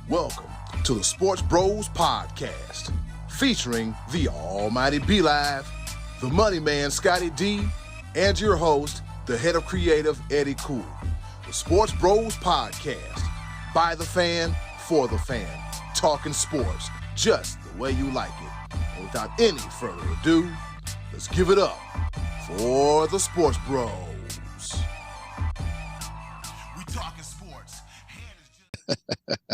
Welcome to the Sports Bros Podcast, featuring the almighty B-Live, the money man Scottie D, and your host, the head of creative Eddy. The Sports Bros Podcast, by the fan, for the fan, talking sports just the way you like it. And without any further ado, let's give it up for the Sports Bros. We talking sports.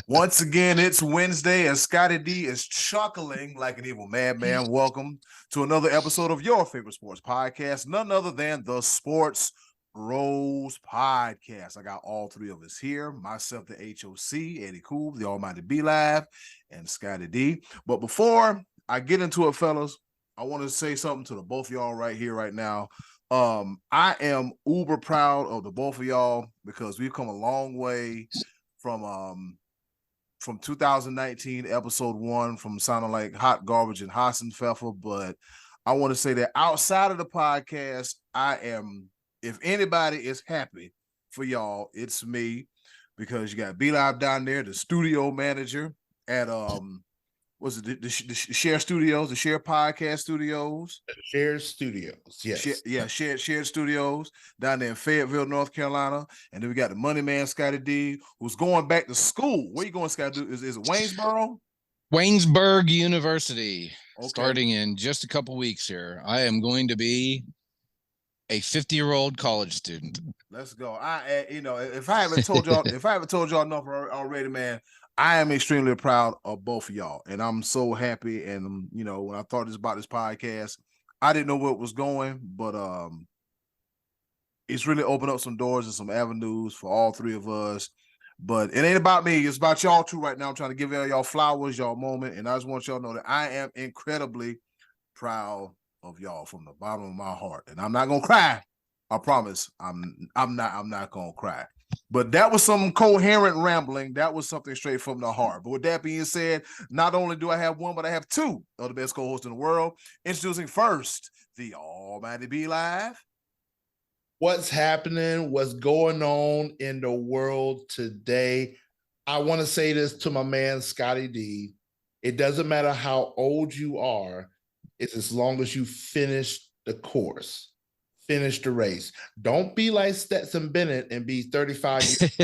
Once again, it's Wednesday, and Scottie D is chuckling like an evil madman. Welcome to another episode of your favorite sports podcast, none other than the Sports Bros Podcast. I got all three of us here, myself, the HOC, Eddy, the almighty B-Live, and Scottie D. But before I get into it, fellas, I want to say something to the both of y'all right here, right now. I am uber proud of the both of y'all because we've come a long way from 2019 episode 1, from sounding like hot garbage and Hassenpfeffer. But I want to say that outside of the podcast, I am, if anybody is happy for y'all, it's me, because you got B-Live down there, the studio manager at was it the Share Studios, the Share Podcast Studios? Share Studios, yes. Shared Studios down there in Fayetteville, North Carolina. And then we got the money man, Scottie D, who's going back to school. Where you going, Scottie D? Is it Waynesboro? Waynesburg University, okay. Starting in just a couple weeks here. I am going to be a 50-year-old college student. Let's go. If I haven't told y'all enough already, man, I am extremely proud of both of y'all, and I'm so happy. And when I thought about this podcast, I didn't know where it was going, but it's really opened up some doors and some avenues for all three of us. But it ain't about me; it's about y'all too. Right now, I'm trying to give y'all flowers, y'all moment, and I just want y'all to know that I am incredibly proud of y'all from the bottom of my heart. And I'm not gonna cry. I promise. I'm not gonna cry. But that was some coherent rambling. That was something straight from the heart. But with that being said, not only do I have one, but I have two of the best co-hosts in the world. Introducing first, the almighty B-Live. What's happening? What's going on in the world today? I want to say this to my man, Scottie D. It doesn't matter how old you are. It's as long as you finish the course. Finish the race. Don't be like Stetson Bennett and be 35 years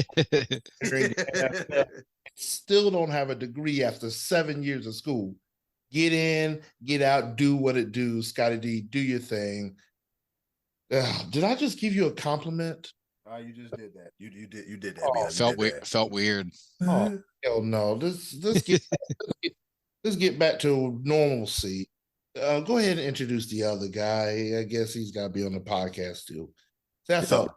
old. Still don't have a degree after 7 years of school. Get in, get out, do what it do. Scottie D, do your thing. Did I just give you a compliment? You just did that. You did that. Oh, felt weird. Oh, hell no. Let's get back to normalcy. Go ahead and introduce the other guy. I guess he's got to be on the podcast too. That felt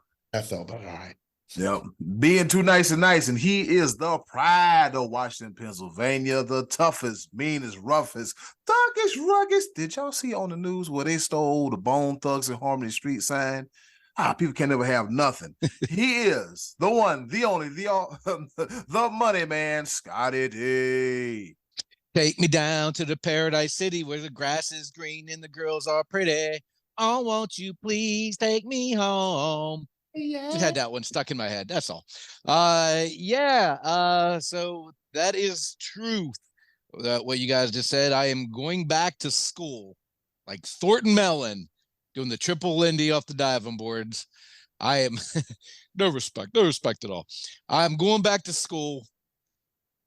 all right. Yep. Being too nice, and he is the pride of Washington, Pennsylvania, the toughest, meanest, roughest, thuggest, ruggedest. Did y'all see on the news where they stole the Bone Thugs and Harmony street sign? People can never have nothing. He is the one, the only, the money man, Scottie D. Take me down to the Paradise City where the grass is green and the girls are pretty. Oh, won't you please take me home? Yeah. Just had that one stuck in my head. That's all. So that is truth. What you guys just said. I am going back to school like Thornton Mellon doing the triple Lindy off the diving boards. I am no respect at all. I'm going back to school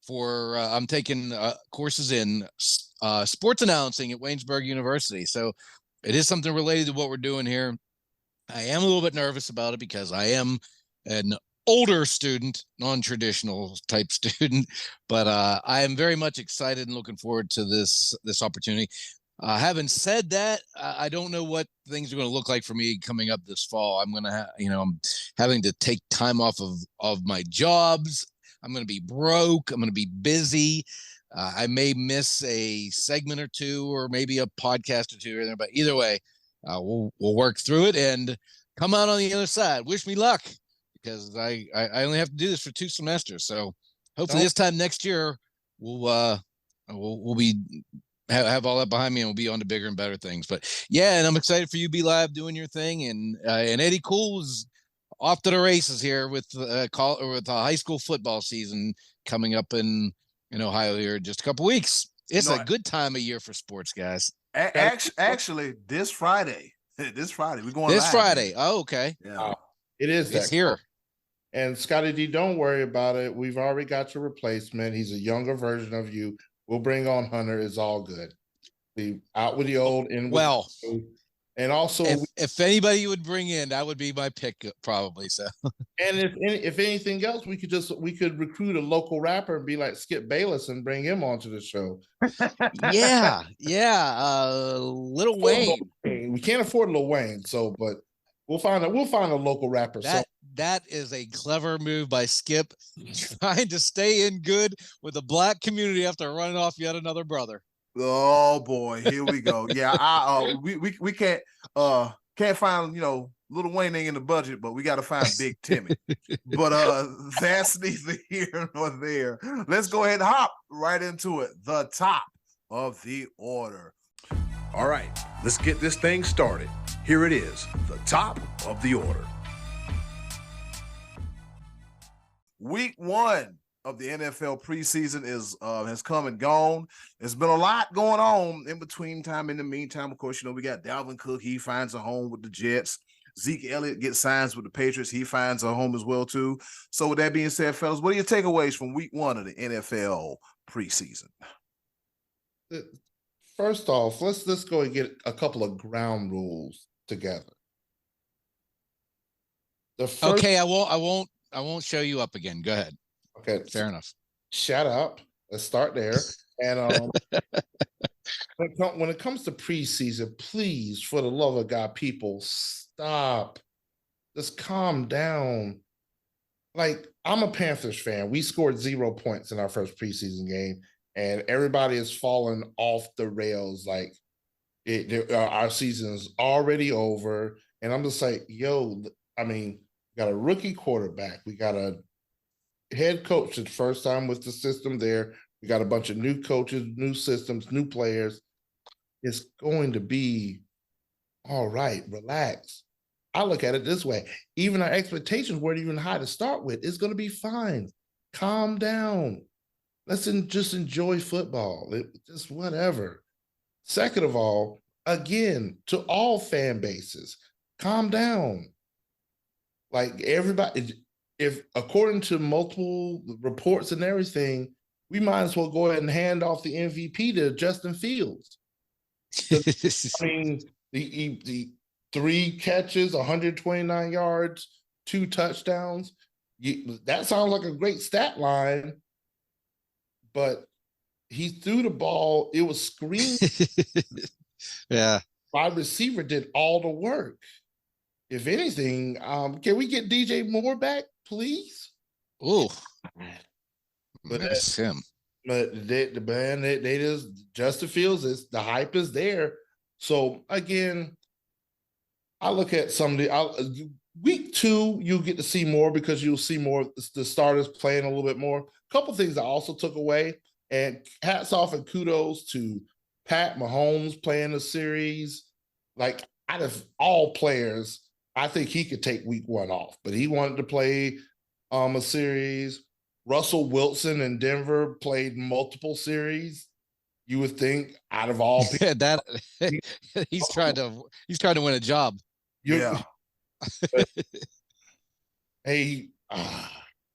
for I'm taking courses in sports announcing at Waynesburg University. So it is something related to what we're doing here. I am a little bit nervous about it because I am an older student, non-traditional type student, but I am very much excited and looking forward to this opportunity. Having said that, I don't know what things are going to look like for me coming up this fall. I'm going to I'm having to take time off of my jobs. I'm going to be broke. I'm going to be busy. I may miss a segment or two or maybe a podcast or two, but either way, we'll work through it and come out on the other side. Wish me luck, because I only have to do this for 2 semesters. So hopefully this time next year we'll be have all that behind me and we'll be on to bigger and better things. But yeah, and I'm excited for you to be live doing your thing. And Eddy is off to the races here with high school football season coming up in in Ohio here in just a couple weeks. It's No, a good time of year for sports, guys. Actually, this Friday, we're going This live, Friday. baby. Oh, okay. Yeah, it is It's that. here. And Scottie D, don't worry about it. We've already got your replacement. He's a younger version of you. We'll bring on Hunter. It's all good. We out with the old, in with Well, the new. And also, if anybody you would bring in, that would be my pick, probably. So, and if anything else, we could recruit a local rapper and be like Skip Bayless and bring him onto the show. yeah. Lil Wayne. We can't afford Lil Wayne, so but we'll find a local rapper. That is a clever move by Skip, trying to stay in good with the black community after running off yet another brother. Oh boy, here we go. Yeah, we can't find, Lil Wayne ain't in the budget, but we got to find Big Timmy. But that's neither here nor there. Let's go ahead and hop right into it. The top of the order. All right, let's get this thing started. Here it is, the top of the order. Week 1 of the NFL preseason has come and gone. There's been a lot going on in the meantime, of course, we got Dalvin Cook. He finds a home with the Jets. Zeke Elliott gets signs with the Patriots. He finds a home as well, too. So with that being said, fellas, what are your takeaways from week 1 of the NFL preseason? First off, let's go and get a couple of ground rules together. Okay, I won't show you up again. Go ahead. Okay, fair enough. Shut up. Let's start there. And when it comes to preseason, please, for the love of God, people, stop. Just calm down. Like, I'm a Panthers fan. We scored 0 points in our first preseason game, and everybody is falling off the rails. Like, our season is already over. And I'm just like, we got a rookie quarterback. We got a head coach, the first time with the system there. We got a bunch of new coaches, new systems, new players. It's going to be all right. Relax. I look at it this way. Even our expectations weren't even high to start with. It's going to be fine. Calm down. Let's just enjoy football. Just whatever. Second of all, again, to all fan bases, calm down. Like, everybody, if according to multiple reports and everything, we might as well go ahead and hand off the MVP to Justin Fields. The 3 catches, 129 yards, 2 touchdowns. That sounds like a great stat line, but he threw the ball. It was screened. Yeah. Wide receiver did all the work. If anything, can we get DJ Moore back, please? Ooh, but that's him. But they just Justin Fields, the hype is there. So again, I look at week 2, you'll get to see more because you'll see more the starters playing a little bit more. A couple things I also took away, and hats off and kudos to Pat Mahomes playing the series. Like, out of all players, I think he could take week 1 off, but he wanted to play a series. Russell Wilson in Denver played multiple series. You would think, out of all people, that he's trying to win a job. Yeah. Hey,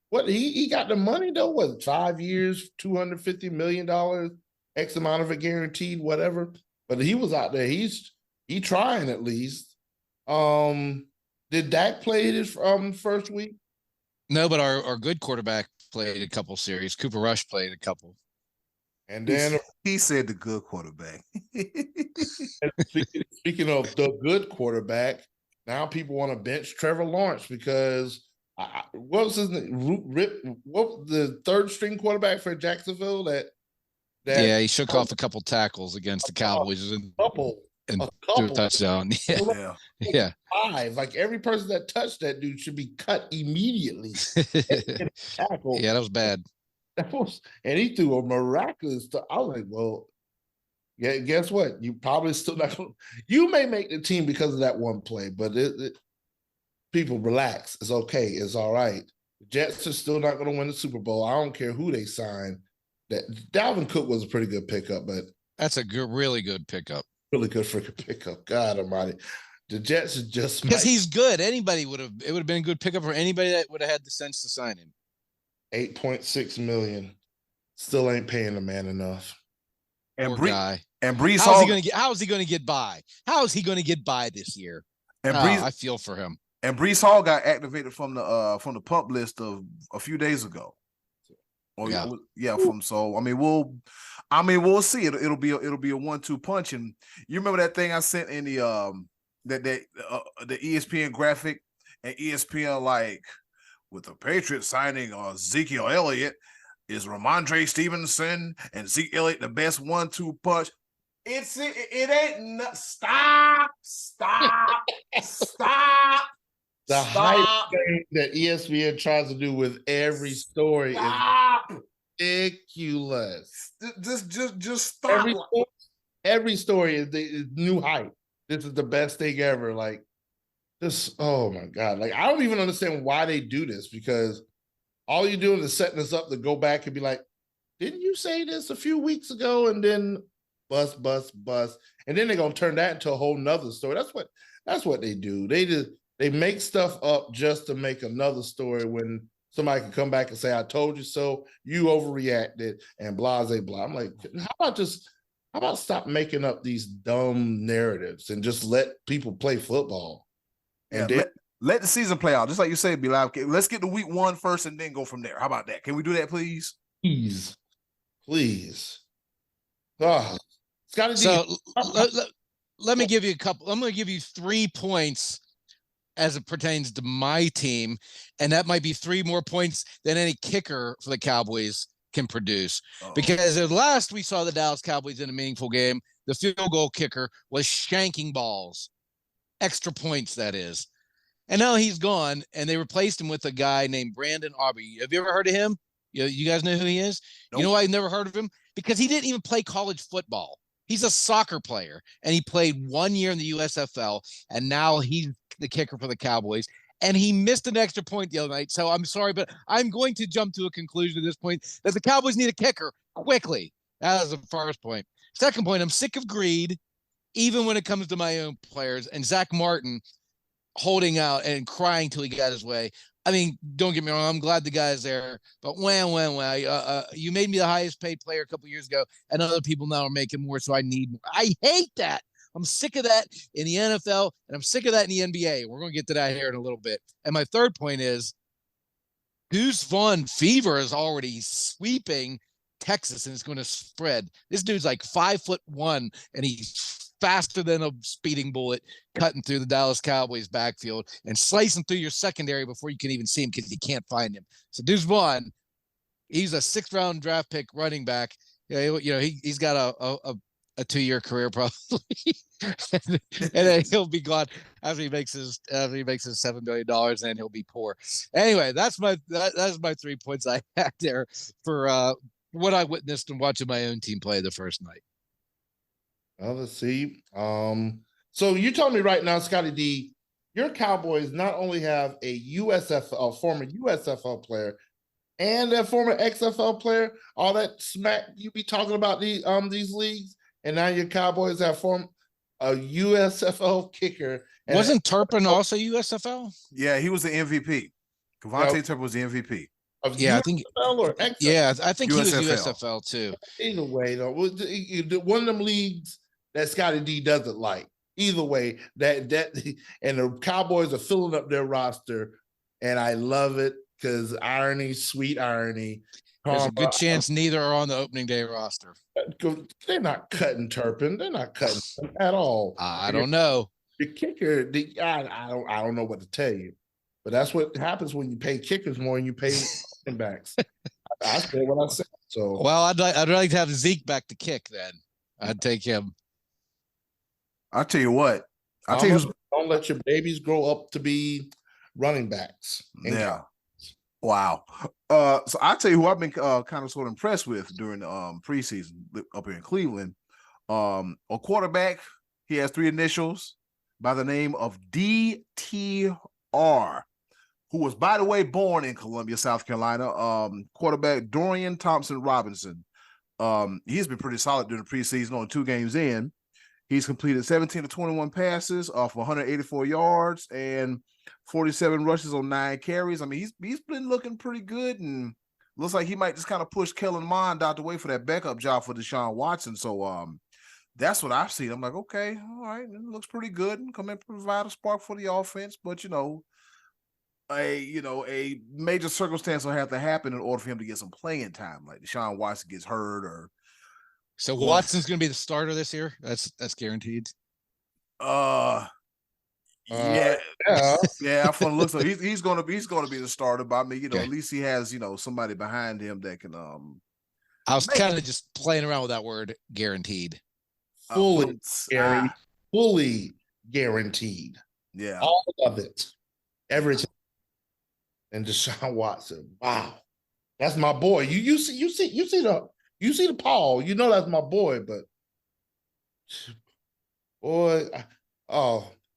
what he got the money though? What, 5 years, $250 million, X amount of it guaranteed, whatever. But he was out there. He trying at least. Did Dak play his first week? No, but our good quarterback played a couple series. Cooper Rush played a couple. And then he said the good quarterback. Speaking of the good quarterback, now people want to bench Trevor Lawrence because what was his name? What the 3rd string quarterback for Jacksonville? He shook off a couple tackles against the Cowboys and threw a touchdown. Yeah. 5. Like, every person that touched that dude should be cut immediately. Tackle. Yeah, that was bad. And he threw a miraculous. I was like, well, yeah. Guess what? You probably still not. You may make the team because of that one play, but people relax. It's okay. It's all right. The Jets are still not going to win the Super Bowl. I don't care who they sign. That Dalvin Cook was a pretty good pickup, but That's a good, really good pickup. really good freaking pickup. God Almighty, the Jets are just because he's good. Anybody would have. It would have been a good pickup for anybody that would have had the sense to sign him. $8.6 million. Still ain't paying the man enough. Poor guy. And Brees How is Hall, he going to get? How is he going to get by? How is he going to get by this year? and I feel for him. And Brees Hall got activated from the pup list of a few days ago. So we'll see. It'll be a 1-2 punch. And you remember that thing I sent in the ESPN graphic, and ESPN like, with the Patriots signing Ezekiel Elliott, is Ramondre Stevenson and Zeke Elliott the best 1-2 punch? It ain't stop. The hype thing that ESPN tries to do with every story is ridiculous. Just stop. Every story is new hype. This is the best thing ever. Like this, oh my God. Like, I don't even understand why they do this, because all you're doing is setting us up to go back and be like, didn't you say this a few weeks ago? And then bust. And then they're gonna turn that into a whole nother story. That's what they do. They make stuff up just to make another story when somebody can come back and say, I told you so, you overreacted, and blah, blah, blah. I'm like, how about stop making up these dumb narratives and just let people play football? And let the season play out. Just like you say, be like, okay, let's get to week 1 first and then go from there. How about that? Can we do that, please? Please. Oh, Scottie D. So let me give you a couple. I'm going to give you 3 points as it pertains to my team, and that might be 3 more points than any kicker for the Cowboys can produce. Because at last we saw the Dallas Cowboys in a meaningful game, the field goal kicker was shanking balls, extra points, that is. And now he's gone, and they replaced him with a guy named Brandon Aubrey. Have you ever heard of him? You guys know who he is? Nope. You know why I've never heard of him? Because he didn't even play college football. He's a soccer player, and he played 1 year in the USFL, and now he's the kicker for the Cowboys. And he missed an extra point the other night. So I'm sorry, but I'm going to jump to a conclusion at this point that the Cowboys need a kicker quickly. That is the first point. Second point, I'm sick of greed, even when it comes to my own players. And Zach Martin holding out and crying till he got his way. I mean, don't get me wrong, I'm glad the guy's there, but you made me the highest paid player a couple years ago, and other people now are making more, so I need more. I hate that. I'm sick of that in the NFL, and I'm sick of that in the NBA. We're going to get to that here in a little bit. And my third point is Deuce Vaughn fever is already sweeping Texas, and it's going to spread. This dude's like 5'1", and he's faster than a speeding bullet, cutting through the Dallas Cowboys backfield and slicing through your secondary before you can even see him because you can't find him. So Deuce Vaughn, he's a 6th-round draft pick running back. He's got a 2-year career probably, and then he'll be gone after he makes his $7 billion, and he'll be poor. Anyway, that's my 3 points I had there for what I witnessed and watching my own team play the first night. Well, let's see. So you told me right now, Scottie D, your Cowboys not only have a former USFL player and a former XFL player, all that smack you be talking about these leagues, and now your Cowboys have formed a USFL kicker. Wasn't Turpin also USFL? Yeah, he was the MVP. Devontae Turpin was the MVP. I think. Or XFL? Yeah, I think he was USFL too. Either way, though, one of them leagues that Scottie D doesn't like. Either way, that and the Cowboys are filling up their roster, and I love it because irony, sweet irony. There's a good chance neither are on the opening day roster. They're not cutting Turpin. They're not cutting him at all. I don't know. The kicker, I don't know what to tell you, but that's what happens when you pay kickers more than you pay running backs. I said what I said. So well, I'd like to have Zeke back to kick. Then I'd take him. I'll tell you what. Don't let your babies grow up to be running backs. Yeah. Wow. So I'll tell you who I've been kind of sort of impressed with during the preseason up here in Cleveland. A quarterback, he has 3 initials by the name of DTR, who was, by the way, born in Columbia, South Carolina. Quarterback Dorian Thompson Robinson. He's been pretty solid during the preseason. On 2 games in, he's completed 17 to 21 passes off 184 yards and 47 rushes on 9 carries. I mean, he's been looking pretty good, and looks like he might just kind of push Kellen Mond out the way for that backup job for Deshaun Watson. So that's what I've seen. I'm like, okay, all right, it looks pretty good, and come and provide a spark for the offense. But a major circumstance will have to happen in order for him to get some playing time, like Deshaun Watson gets hurt or. So Watson's going to be the starter this year. That's guaranteed. Yeah. From the looks of he's gonna be the starter. But I mean, Okay. at least he has somebody behind him that can. I was kind of just playing around with that word, guaranteed. Fully guaranteed. Yeah, all of it, everything. And Deshaun Watson, wow, that's my boy. You see the Paul. You know that's my boy, but boy,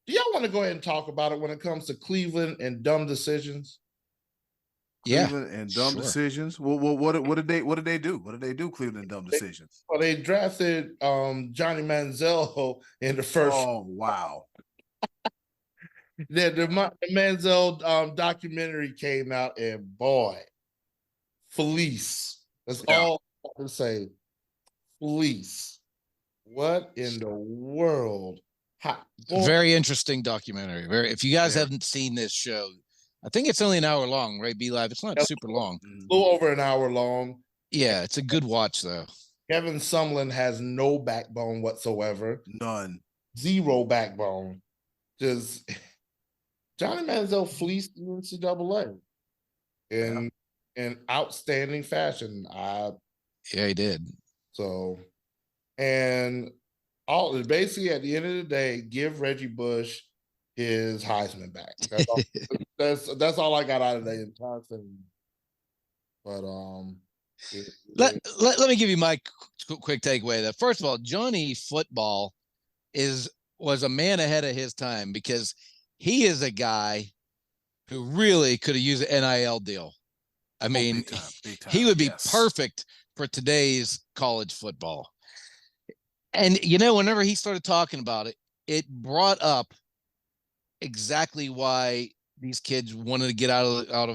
do y'all want to go ahead and talk about it when it comes to Cleveland and dumb decisions? Cleveland and dumb decisions. Well, what did they do? What did they do? Cleveland and dumb decisions. Well, they drafted Johnny Manziel in the first. Oh wow. The Manziel documentary came out, and boy, Felice. That's all I can say. Felice. What in the world? Very interesting documentary. If you guys haven't seen this show, I think it's only an hour long, right? Be Live. It's not super long. A little over an hour long. Yeah, it's a good watch though. Kevin Sumlin has no backbone whatsoever. None. Zero backbone. Just Johnny Manziel fleeced the NCAA in outstanding fashion. Yeah, he did. So, and basically at the end of the day, give Reggie Bush his Heisman back. That's all I got out of the entire thing. But let me give you my quick takeaway. That first of all, Johnny Football was a man ahead of his time, because he is a guy who really could have used an NIL deal. I mean, big time. He would be perfect for today's college football. And whenever he started talking about it, it brought up exactly why these kids wanted to get out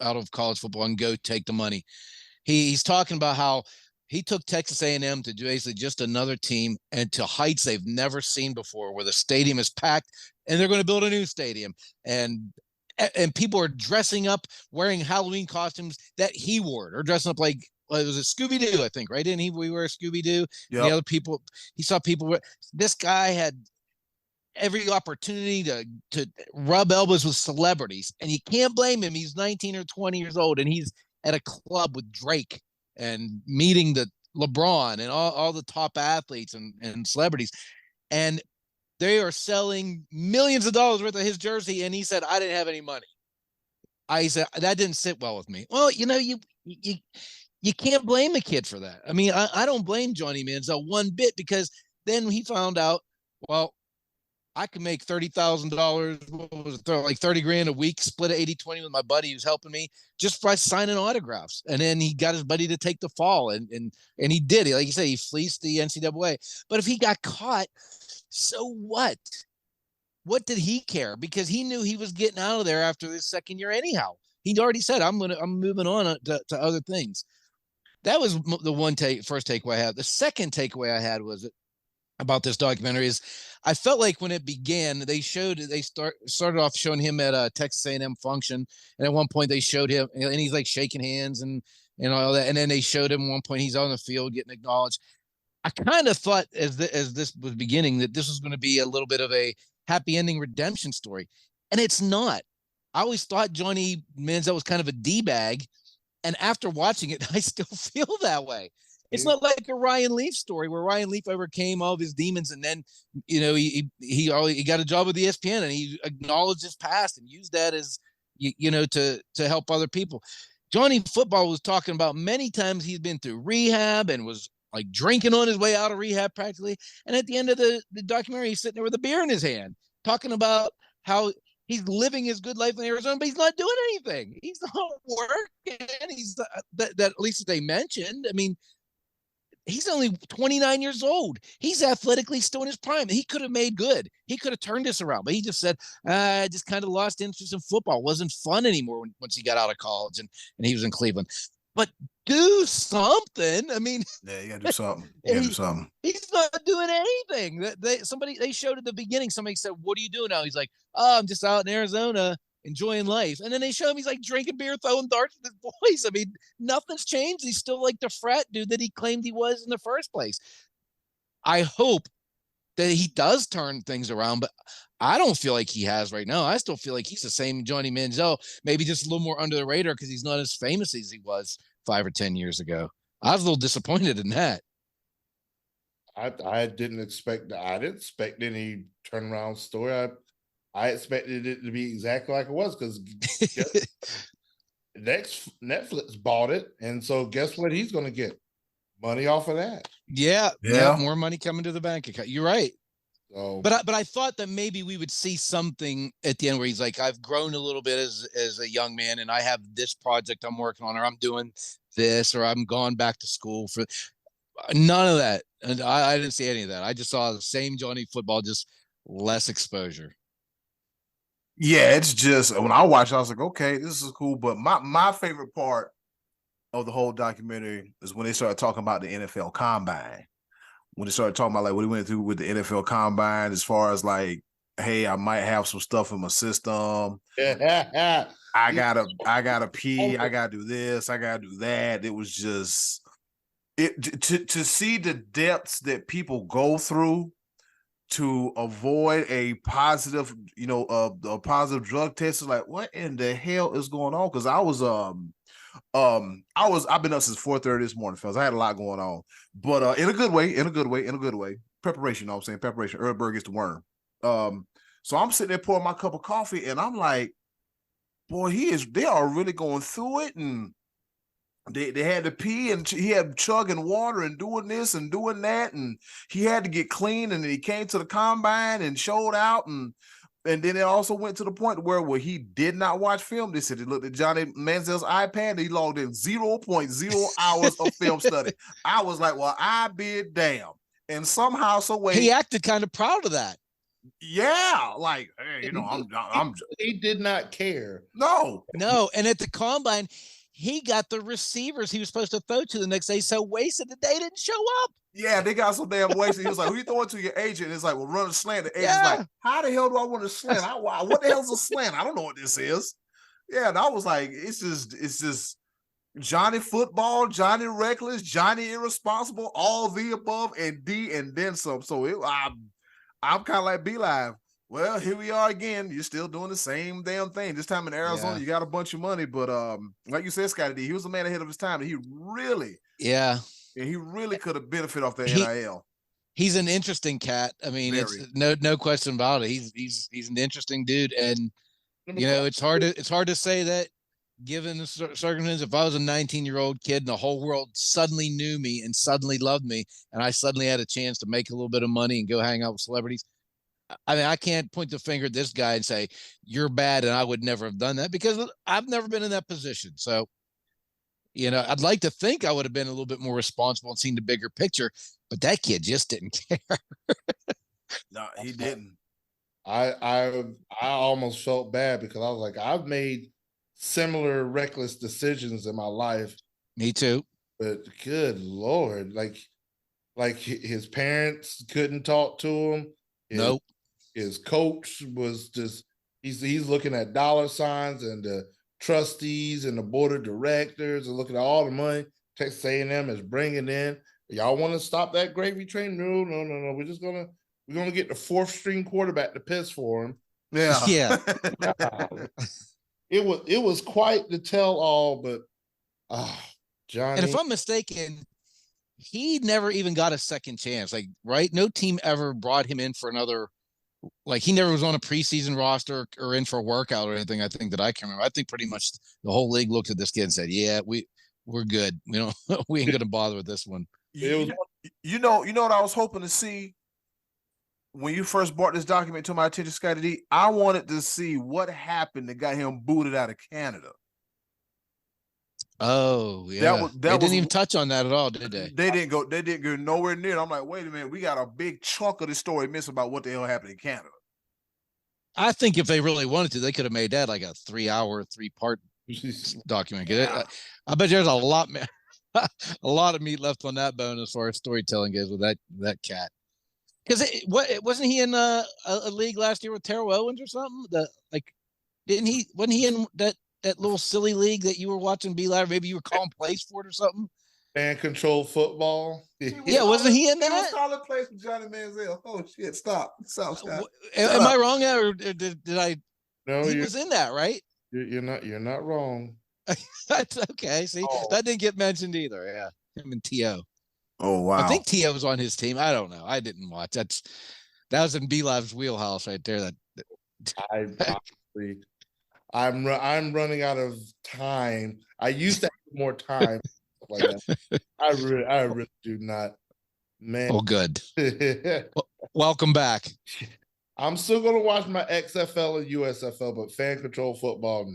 of college football and go take the money. He's talking about how he took Texas A&M to basically just another team and to heights they've never seen before, where the stadium is packed and they're going to build a new stadium, and people are dressing up wearing Halloween costumes that he wore, or dressing up like it was a Scooby-Doo, I think, right? Didn't we wear a Scooby-Doo? Yep. The other people, he saw people. This guy had every opportunity to rub elbows with celebrities, and you can't blame him. He's 19 or 20 years old, and he's at a club with Drake and meeting the LeBron and all the top athletes and celebrities, and they are selling millions of dollars worth of his jersey. And he said, I didn't have any money. I said, that didn't sit well with me. Well, you can't blame the kid for that. I mean, I don't blame Johnny Manziel one bit, because then he found out, well, I can make $30,000, what was it, like 30 grand a week, split it 80-20 with my buddy who's helping me just by signing autographs. And then he got his buddy to take the fall, and he did. Like you said, he fleeced the NCAA. But if he got caught, so what? What did he care? Because he knew he was getting out of there after his second year anyhow. He'd already said, I'm moving on to other things. That was the first takeaway I had. The second takeaway I had was about this documentary is, I felt like when it began, they started off showing him at a Texas A&M function, and at one point they showed him, and he's like shaking hands and all that, and then they showed him one point he's on the field getting acknowledged. I kind of thought as this was beginning that this was going to be a little bit of a happy ending redemption story, and it's not. I always thought Johnny Manziel was kind of a D-bag, and after watching it, I still feel that way. It's not like a Ryan Leaf story where Ryan Leaf overcame all of his demons, and then he got a job with ESPN, and he acknowledged his past and used that as to help other people. Johnny Football was talking about many times he's been through rehab and was like drinking on his way out of rehab practically. And at the end of the documentary, he's sitting there with a beer in his hand, talking about how he's living his good life in Arizona, but he's not doing anything. He's not working. He's that at least they mentioned. I mean, He's only 29 years old. He's athletically still in his prime. He could have made good. He could have turned this around, but he just said, I just kind of lost interest in football. It wasn't fun anymore once he got out of college and he was in Cleveland. But do something. I mean, yeah, you gotta do something. You gotta do something. He's not doing anything. They showed at the beginning. Somebody said, "What are you doing now?" He's like, "Oh, I'm just out in Arizona enjoying life." And then they show him he's like drinking beer, throwing darts with his boys. I mean, nothing's changed. He's still like the frat dude that he claimed he was in the first place. I hope that he does turn things around, but I don't feel like he has right now. I still feel like he's the same Johnny Manziel, maybe just a little more under the radar because he's not as famous as he was 5 or 10 years ago. I was a little disappointed in that. I didn't expect that. I didn't expect any turnaround story. I expected it to be exactly like it was because Netflix bought it, and so guess what? He's going to get money off of that. Yeah, more money coming to the bank account. You're right. So, but I thought that maybe we would see something at the end where he's like, I've grown a little bit as a young man, and I have this project I'm working on, or I'm doing this, or I'm going back to school for. None of that. And I didn't see any of that. I just saw the same Johnny football, just less exposure. Yeah, it's just when I watched, I was like, okay, this is cool. But my favorite part of the whole documentary is when they started talking about the NFL Combine. When they started talking about like what he went through with the NFL Combine, as far as like, hey, I might have some stuff in my system. I gotta pee. I gotta do this. I gotta do that. It was just to see the depths that people go through to avoid a positive, a positive drug test. Is like, what in the hell is going on? Because I've been up since 4:30 this morning, fellas. I had a lot going on, but in a good way. Preparation, you know what I'm saying? Preparation. Early bird gets the worm. So I'm sitting there pouring my cup of coffee, and I'm like, boy, they are really going through it, and they had to pee, and he had chugging water and doing this and doing that, and he had to get clean, and then he came to the combine and showed out, and then it also went to the point where he did not watch film. They said he looked at Johnny Manziel's iPad and he logged in 0.0 hours of film study. I was like, well, I be damn. And somehow, some way, he acted kind of proud of that. Yeah, like, hey, he did not care. No. And at the combine, he got the receivers he was supposed to throw to the next day so wasted that they didn't show up. Yeah, they got so damn wasted. He was like, who you throwing to your agent? It's like, well, run a slant. The agent's like, how the hell do I want a slant? What the hell's a slant? I don't know what this is. Yeah, and I was like, it's just Johnny football, Johnny reckless, Johnny irresponsible, all the above, and D and then some. So I'm kind of like B-Live. Well, here we are again. You're still doing the same damn thing. This time in Arizona, you got a bunch of money, but like you said, Scottie D, he was a man ahead of his time, and he really could have benefited off the NIL. He's an interesting cat. I mean, it's no question about it. He's an interesting dude, and it's hard to say that given the circumstances. If I was a 19-year-old kid and the whole world suddenly knew me and suddenly loved me, and I suddenly had a chance to make a little bit of money and go hang out with celebrities, I mean, I can't point the finger at this guy and say you're bad and I would never have done that because I've never been in that position. So, I'd like to think I would have been a little bit more responsible and seen the bigger picture, but that kid just didn't care. No, he didn't. I almost felt bad because I was like, I've made similar reckless decisions in my life. Me too. But good Lord, like his parents couldn't talk to him. Nope. His coach was just he's looking at dollar signs and the trustees and the board of directors and looking at all the money Texas A&M is bringing in. Y'all want to stop that gravy train? No. We're gonna get the fourth string quarterback to piss for him. Yeah. It was quite the tell all, but Johnny. And if I'm mistaken, he never even got a second chance. Like, right? No team ever brought him in for another. Like, he never was on a preseason roster or in for a workout or anything. I think that I can remember. I think pretty much the whole league looked at this kid and said, "Yeah, we're good. We ain't gonna bother with this one." You know what I was hoping to see when you first brought this document to my attention, Scottie D. I wanted to see what happened that got him booted out of Canada. Oh yeah, they didn't even was touch on that at all, did they? They didn't go nowhere near it. I'm like, wait a minute, we got a big chunk of the story missing about what the hell happened in Canada. I think if they really wanted to, they could have made that like a 3-hour, 3-part document. Yeah. I bet there's a lot of meat left on that bone as far as storytelling goes with that cat. Because wasn't he in a league last year with Terrell Owens or something? Wasn't he in that little silly league that you were watching be live? Maybe you were calling plays for it or something. Fan control football. Wasn't he in that? He was calling plays for Johnny Manziel. Oh shit! Stop, Scott. Am I wrong, or did I? No, he was in that, right? You're not wrong. That's okay. See, that didn't get mentioned either. Yeah, him and T.O. Oh wow! I think T.O. was on his team. I don't know. I didn't watch. That was in B Live's wheelhouse right there. I'm running out of time. I used to have more time. Like that. I really do not. Man. Oh, good. Welcome back. I'm still gonna watch my XFL and USFL, but fan control football,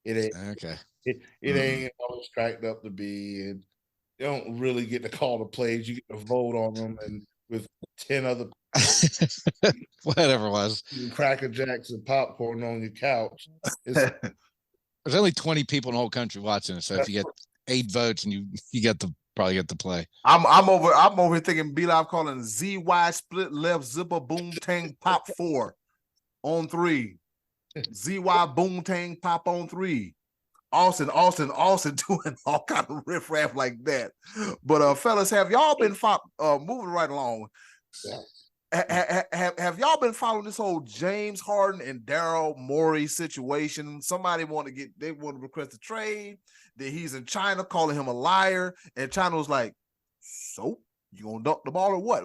it ain't okay. It ain't always cracked up to be, and you don't really get to call the plays. You get to vote on them, and with 10 other whatever it was, Cracker Jacks and popcorn on your couch. There's only 20 people in the whole country watching it, so if you get 8 votes, and you probably get to play. I'm over here thinking B Live calling ZY split left zipper boom tang pop 4 on 3. ZY boom tang pop on 3. Austin doing all kind of riffraff like that. But fellas, have y'all been moving right along? Have y'all been following this whole James Harden and Daryl Morey situation? Somebody want to request a trade. That he's in China calling him a liar, and China was like, "So you gonna dunk the ball or what?"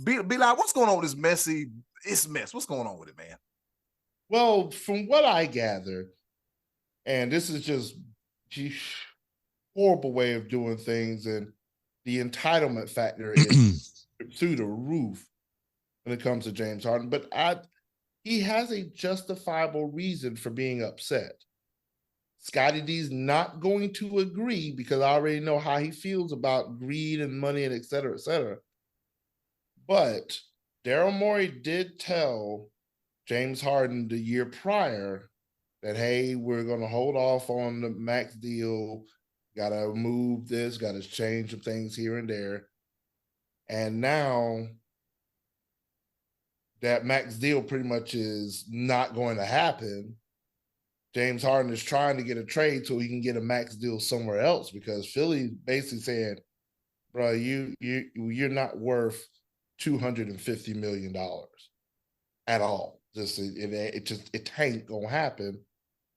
Be like, what's going on with this messy? It's mess. What's going on with it, man? Well, from what I gather, and this is just horrible way of doing things, and the entitlement factor is through the roof when it comes to James Harden. But he has a justifiable reason for being upset. Scottie D's not going to agree because I already know how he feels about greed and money and et cetera, et cetera. But Daryl Morey did tell James Harden the year prior that, hey, we're going to hold off on the max deal. Got to move this, got to change some things here and there. And now that max deal pretty much is not going to happen. James Harden is trying to get a trade so he can get a max deal somewhere else, because Philly basically saying, bro, you're not worth $250 million at all. It ain't gonna happen.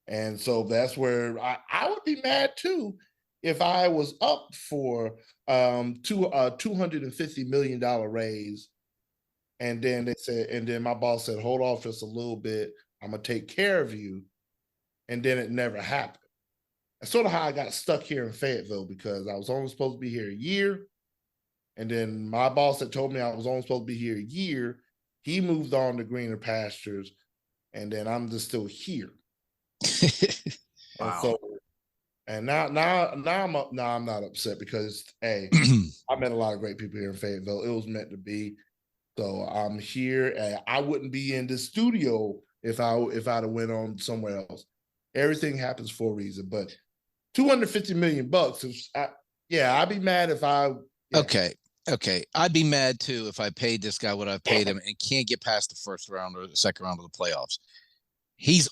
And so that's where I would be mad too if I was up for $250 million raise, and then my boss said, hold off just a little bit, I'm gonna take care of you. And then it never happened. That's sort of how I got stuck here in Fayetteville, because I was only supposed to be here a year. And then my boss had told me I was only supposed to be here a year. He moved on to greener pastures. And then I'm just still here. Wow. And now I'm not upset, because, hey, I met a lot of great people here in Fayetteville. It was meant to be. So I'm here. And I wouldn't be in the studio if I'd have went on somewhere else. Everything happens for a reason, but $250 million bucks. I'd be mad if I. Yeah. Okay. I'd be mad too if I paid this guy what I've paid him and can't get past the first round or the second round of the playoffs. He's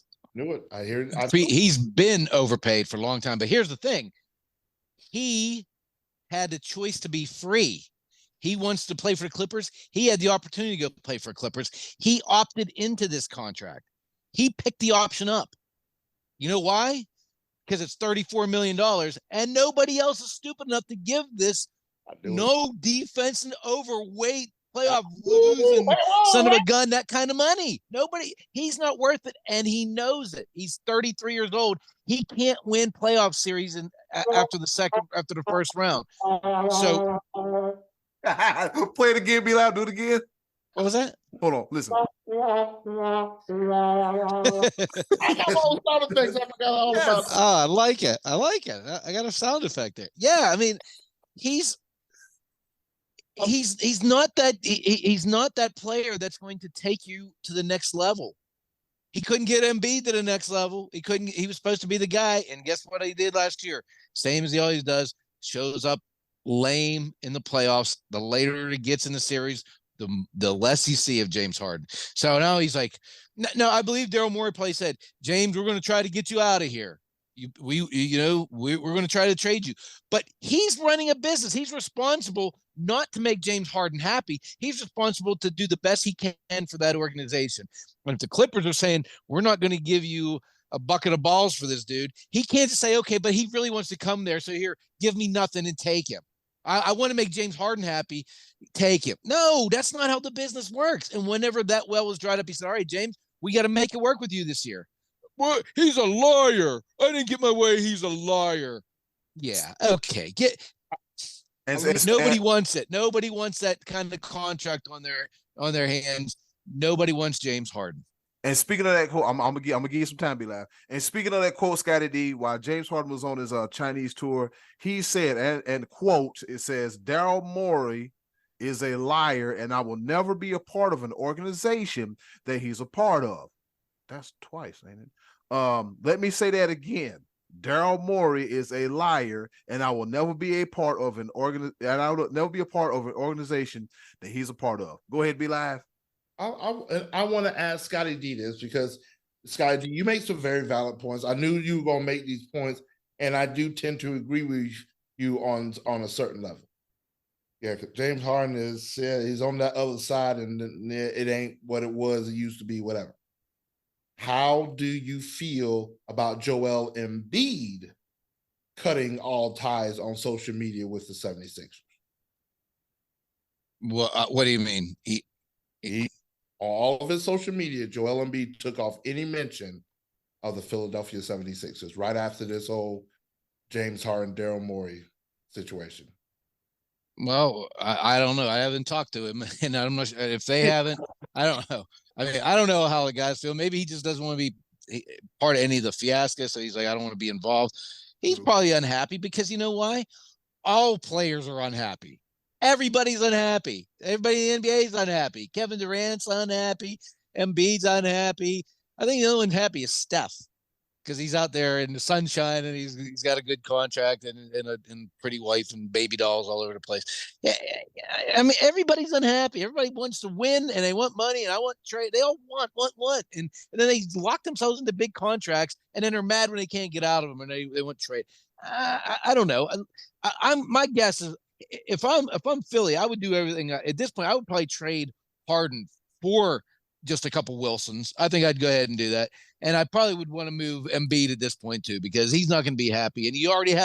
been overpaid for a long time, but here's the thing: he had the choice to be free. He wants to play for the Clippers. He had the opportunity to go play for Clippers. He opted into this contract. He picked the option up. You know why? Because it's $34 million, and nobody else is stupid enough to give this no defense and overweight playoff losing son of a gun that kind of money. Nobody. He's not worth it, and he knows it. He's 33 years old. He can't win playoff series after the first round. So play it again, be loud, do it again. What was that? Hold on, listen. I got all the sound effects. I forgot all about it. Oh, I like it. I like it. I got a sound effect there. Yeah, I mean, he's not that player that's going to take you to the next level. He couldn't get Embiid to the next level. He was supposed to be the guy, and guess what he did last year? Same as he always does. Shows up lame in the playoffs. The later he gets in the series, the less you see of James Harden. So now he's like, no, I believe Daryl Morey probably said, James, we're going to try to get you out of here. We're going to try to trade you. But he's running a business. He's responsible not to make James Harden happy. He's responsible to do the best he can for that organization. And if the Clippers are saying, we're not going to give you a bucket of balls for this dude, he can't just say, okay, but he really wants to come there. So here, give me nothing and take him. I want to make James Harden happy. Take him. No, that's not how the business works. And whenever that well was dried up, he said, all right, James, we got to make it work with you this year. Well, he's a liar. I didn't get my way. He's a liar. Yeah. Okay. Nobody wants it. Nobody wants that kind of contract on their hands. Nobody wants James Harden. And speaking of that quote, I'm gonna give you some time, be live. And speaking of that quote, Scottie D, while James Harden was on his Chinese tour, he said, and quote, it says, Daryl Morey is a liar, and I will never be a part of an organization that he's a part of. That's twice, ain't it? Let me say that again. Daryl Morey is a liar, and I will never be a part of an organization that he's a part of. Go ahead, be live. I want to ask Scottie D this because, Scottie D, you make some very valid points. I knew you were going to make these points, and I do tend to agree with you on a certain level. Yeah, James Harden he's on that other side, and it ain't what it was, it used to be, whatever. How do you feel about Joel Embiid cutting all ties on social media with the 76ers? Well, what do you mean? All of his social media, Joel Embiid took off any mention of the Philadelphia 76ers right after this whole James Harden, Daryl Morey situation. Well, I don't know. I haven't talked to him, and I'm not sure if they haven't. I don't know. I mean, I don't know how the guys feel. Maybe he just doesn't want to be part of any of the fiasco, so he's like, I don't want to be involved. He's probably unhappy because you know why? All players are unhappy. Everybody's unhappy. Everybody in the NBA is unhappy. Kevin Durant's unhappy. Embiid's unhappy. I think the only one happy is Steph because he's out there in the sunshine and he's got a good contract and a pretty wife and baby dolls all over the place. Yeah, I mean, everybody's unhappy. Everybody wants to win and they want money and I want to trade. They all want. And then they lock themselves into big contracts and then they're mad when they can't get out of them and they want to trade. I don't know. My guess is, if I'm Philly, I would do everything at this point. I would probably trade Harden for just a couple Wilsons. I think I'd go ahead and do that, and I probably would want to move Embiid at this point too because he's not going to be happy, and he's already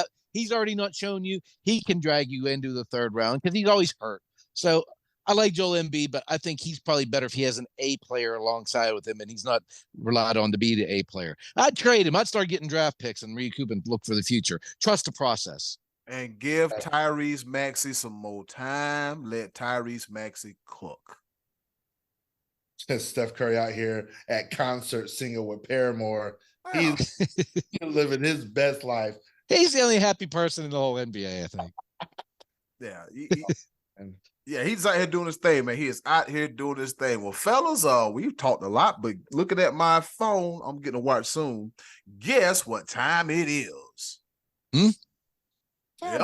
not shown you he can drag you into the third round because he's always hurt. So I like Joel Embiid, but I think he's probably better if he has an A player alongside with him, and he's not relied on to be the A player. I'd trade him. I'd start getting draft picks and recoup and look for the future. Trust the process. And give Tyrese Maxey some more time. Let Tyrese Maxey cook. Steph Curry out here at concert singing with Paramore. Wow. He's living his best life. He's the only happy person in the whole NBA, I think. Yeah, he's out here doing his thing, man. He is out here doing his thing. Well, fellas, we've talked a lot, but looking at my phone, I'm getting to watch soon. Guess what time it is? Yep.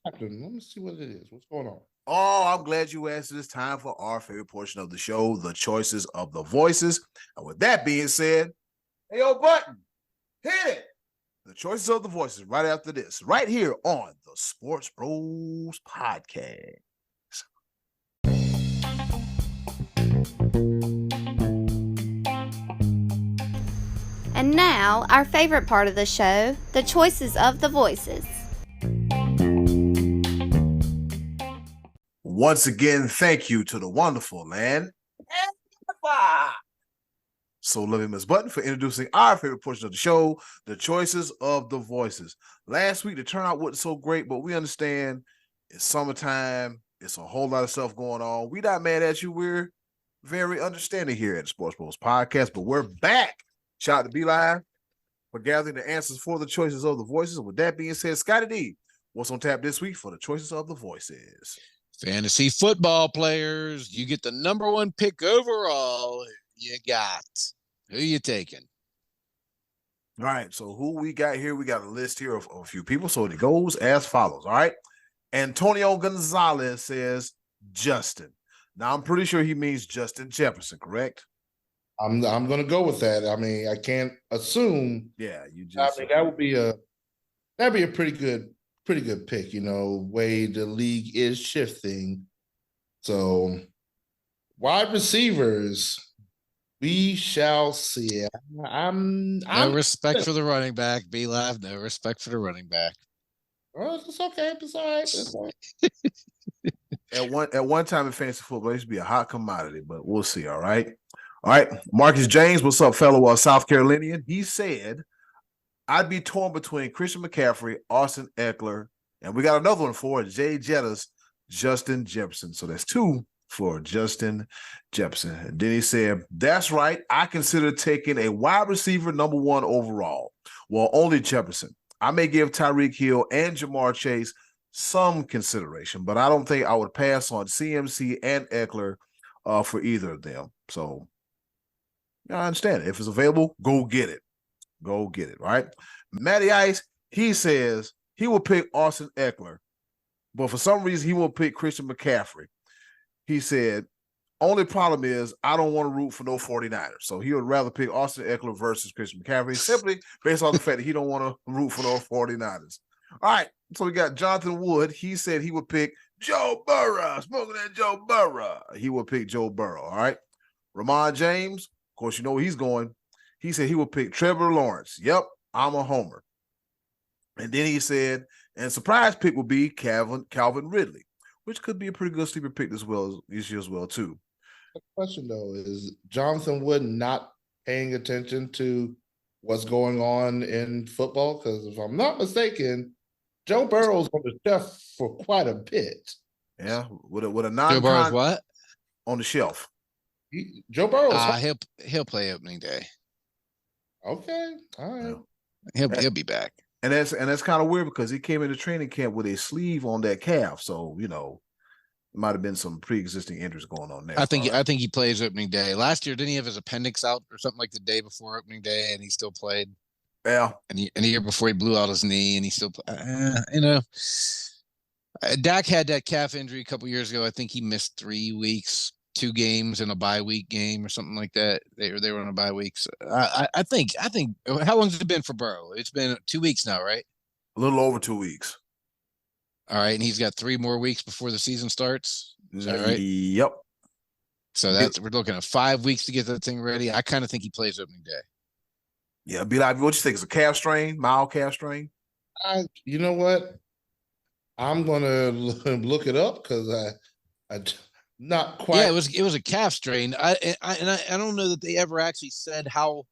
Let me see what it is. What's going on? Oh, I'm glad you asked. It's time for our favorite portion of the show, the choices of the voices. And with that being said, hey, yo, Button, hit it. The choices of the voices right after this, right here on the Sports Bros Podcast. And now, our favorite part of the show, the choices of the voices. Once again, thank you to the wonderful man, So Love You, Miss Button, for introducing our favorite portion of the show, the choices of the voices. Last week, the turnout wasn't so great, but we understand it's summertime. It's a whole lot of stuff going on. We not mad at you. very understanding here at the Sports Bros Podcast. But we're back. Shout out to B-Live for gathering the answers for the choices of the voices. And with that being said, Scottie D, what's on tap this week for the choices of the voices? Fantasy football players, you get the number one pick overall. You got who you taking? All right, so who we got here? We got a list here of a few people. So it goes as follows. All right. Antonio Gonzalez says Justin. Now I'm pretty sure he means Justin Jefferson, correct? I'm gonna go with that. I mean, I can't assume. Yeah, you just. I mean, that'd be a pretty good pick. You know, way the league is shifting. So, wide receivers, we shall see. No respect for the running back. Be live. No respect for the running back. Oh, it's okay. It's all right. It's all right. At one time in fantasy football, it used to be a hot commodity, but we'll see. All right. Marcus James, what's up, fellow South Carolinian? He said, I'd be torn between Christian McCaffrey, Austin Eckler, and we got another one for Jay Jetta's Justin Jefferson. So that's two for Justin Jefferson. And then he said, that's right. I consider taking a wide receiver number one overall. Well, only Jefferson. I may give Tyreek Hill and Jamar Chase some consideration, but I don't think I would pass on CMC and Eckler for either of them. So I understand it. If it's available, go get it. Go get it, right? Matty Ice, he says he will pick Austin Eckler, but for some reason he will pick Christian McCaffrey. He said, only problem is I don't want to root for no 49ers. So he would rather pick Austin Eckler versus Christian McCaffrey simply based on the fact that he don't want to root for no 49ers. All right, so we got Jonathan Wood. He said he would pick Joe Burrow. Smoking that Joe Burrow. He would pick Joe Burrow, all right? Ramon James, of course, you know where he's going. He said he would pick Trevor Lawrence. Yep, I'm a homer. And then he said, and surprise pick would be Calvin Ridley, which could be a pretty good sleeper pick this year as well, too. The question, though, is Jonathan Wood not paying attention to what's going on in football? Because if I'm not mistaken, Joe Burrow's on the shelf for quite a bit. Yeah, with a non Joe Burrow's what? On the shelf. Joe Burrow's he'll play opening day. Okay, all right. He'll be back. And that's kind of weird because he came into training camp with a sleeve on that calf. So, you know, it might have been some pre-existing injuries going on there. I think he plays opening day. Last year, didn't he have his appendix out or something like the day before opening day, and he still played? Yeah. And the year before he blew out his knee, and he still, Dak had that calf injury a couple years ago. I think he missed 3 weeks, 2 games, and a bye week game or something like that. They were on a bye week. So I think. How long has it been for Burrow? It's been 2 weeks now, right? A little over 2 weeks. All right, and he's got 3 more weeks before the season starts. Is that right? Yep. So we're looking at 5 weeks to get that thing ready. I kind of think he plays opening day. Yeah, be like, what you think? It's a calf strain, mild calf strain? You know what? I'm gonna look it up because I not quite. Yeah, it was a calf strain. I don't know that they ever actually said how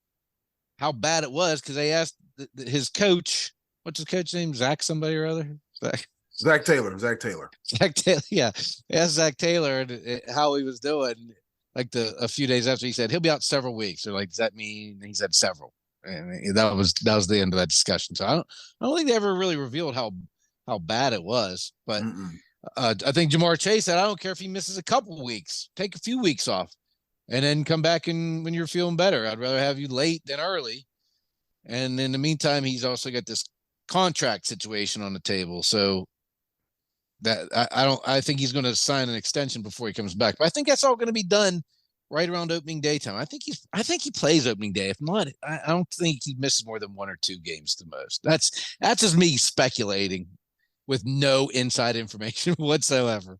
bad it was because they asked his coach. What's his coach name? Zach somebody or other. Zach Taylor. Yeah. They asked Zach Taylor how he was doing. Like a few days after, he said he'll be out several weeks. They're like, does that mean? He said several, and that was the end of that discussion. So I don't think they ever really revealed how bad it was. But I think Jamar Chase said, I don't care if he misses a couple weeks, take a few weeks off, and then come back when you're feeling better. I'd rather have you late than early. And in the meantime, he's also got this contract situation on the table. So that I think he's going to sign an extension before he comes back. But I think that's all going to be done right around opening day time. I think he plays opening day. If not, I don't think he misses more than 1 or 2 games the most. That's just me speculating with no inside information whatsoever.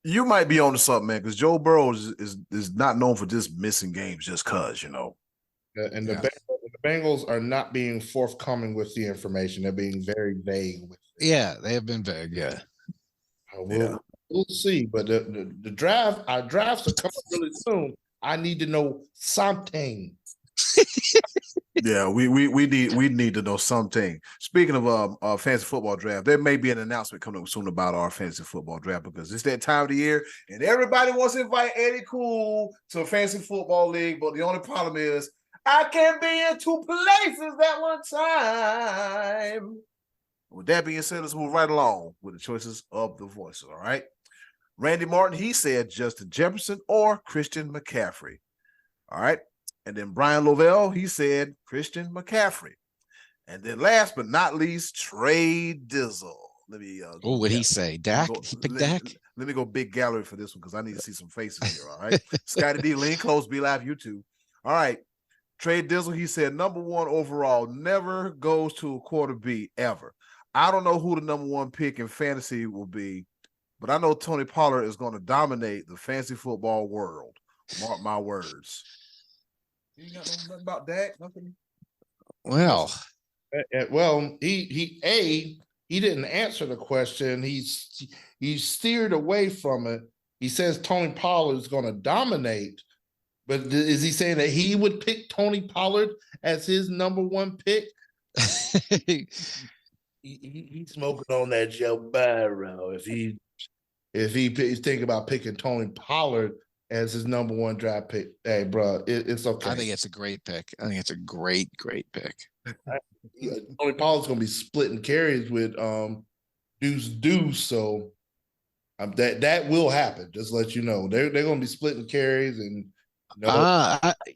You might be on to something, man, because Joe Burrow is not known for just missing games just because, you know. And the Bengals are not being forthcoming with the information. They're being very vague with it. Yeah, they have been vague. Yeah. We'll see. But the draft, our drafts are coming really soon. I need to know something. Yeah, we need to know something. Speaking of fantasy football draft, there may be an announcement coming up soon about our fantasy football draft because it's that time of the year and everybody wants to invite Eddy Cool to a fantasy football league. But the only problem is I can't be in two places at one time. With that being said, let's move right along with the choices of the voices. All right. Randy Martin, he said Justin Jefferson or Christian McCaffrey. All right. And then Brian Lovell, he said Christian McCaffrey. And then last but not least, Trey Dizzle. Let me Oh, what'd he say? Dak? He picked Dak? Let me go big gallery for this one because I need to see some faces here. All right. Scottie D, lean close, be live, you too. All right. Trey Dizzle, he said number one overall, never goes to a quarter B ever. I don't know who the number one pick in fantasy will be, but I know Tony Pollard is going to dominate the fantasy football world. Mark my words. You got nothing about Dak? Nothing. Well, he didn't answer the question. He steered away from it. He says Tony Pollard is going to dominate, but is he saying that he would pick Tony Pollard as his number one pick? He's smoking on that Joe Burrow. If he's thinking about picking Tony Pollard as his number one draft pick, hey, bro, it's okay. I think it's a great pick. I think it's a great pick. Tony Pollard's gonna be splitting carries with Deuce, so that will happen. Just to let you know, they're gonna be splitting carries and.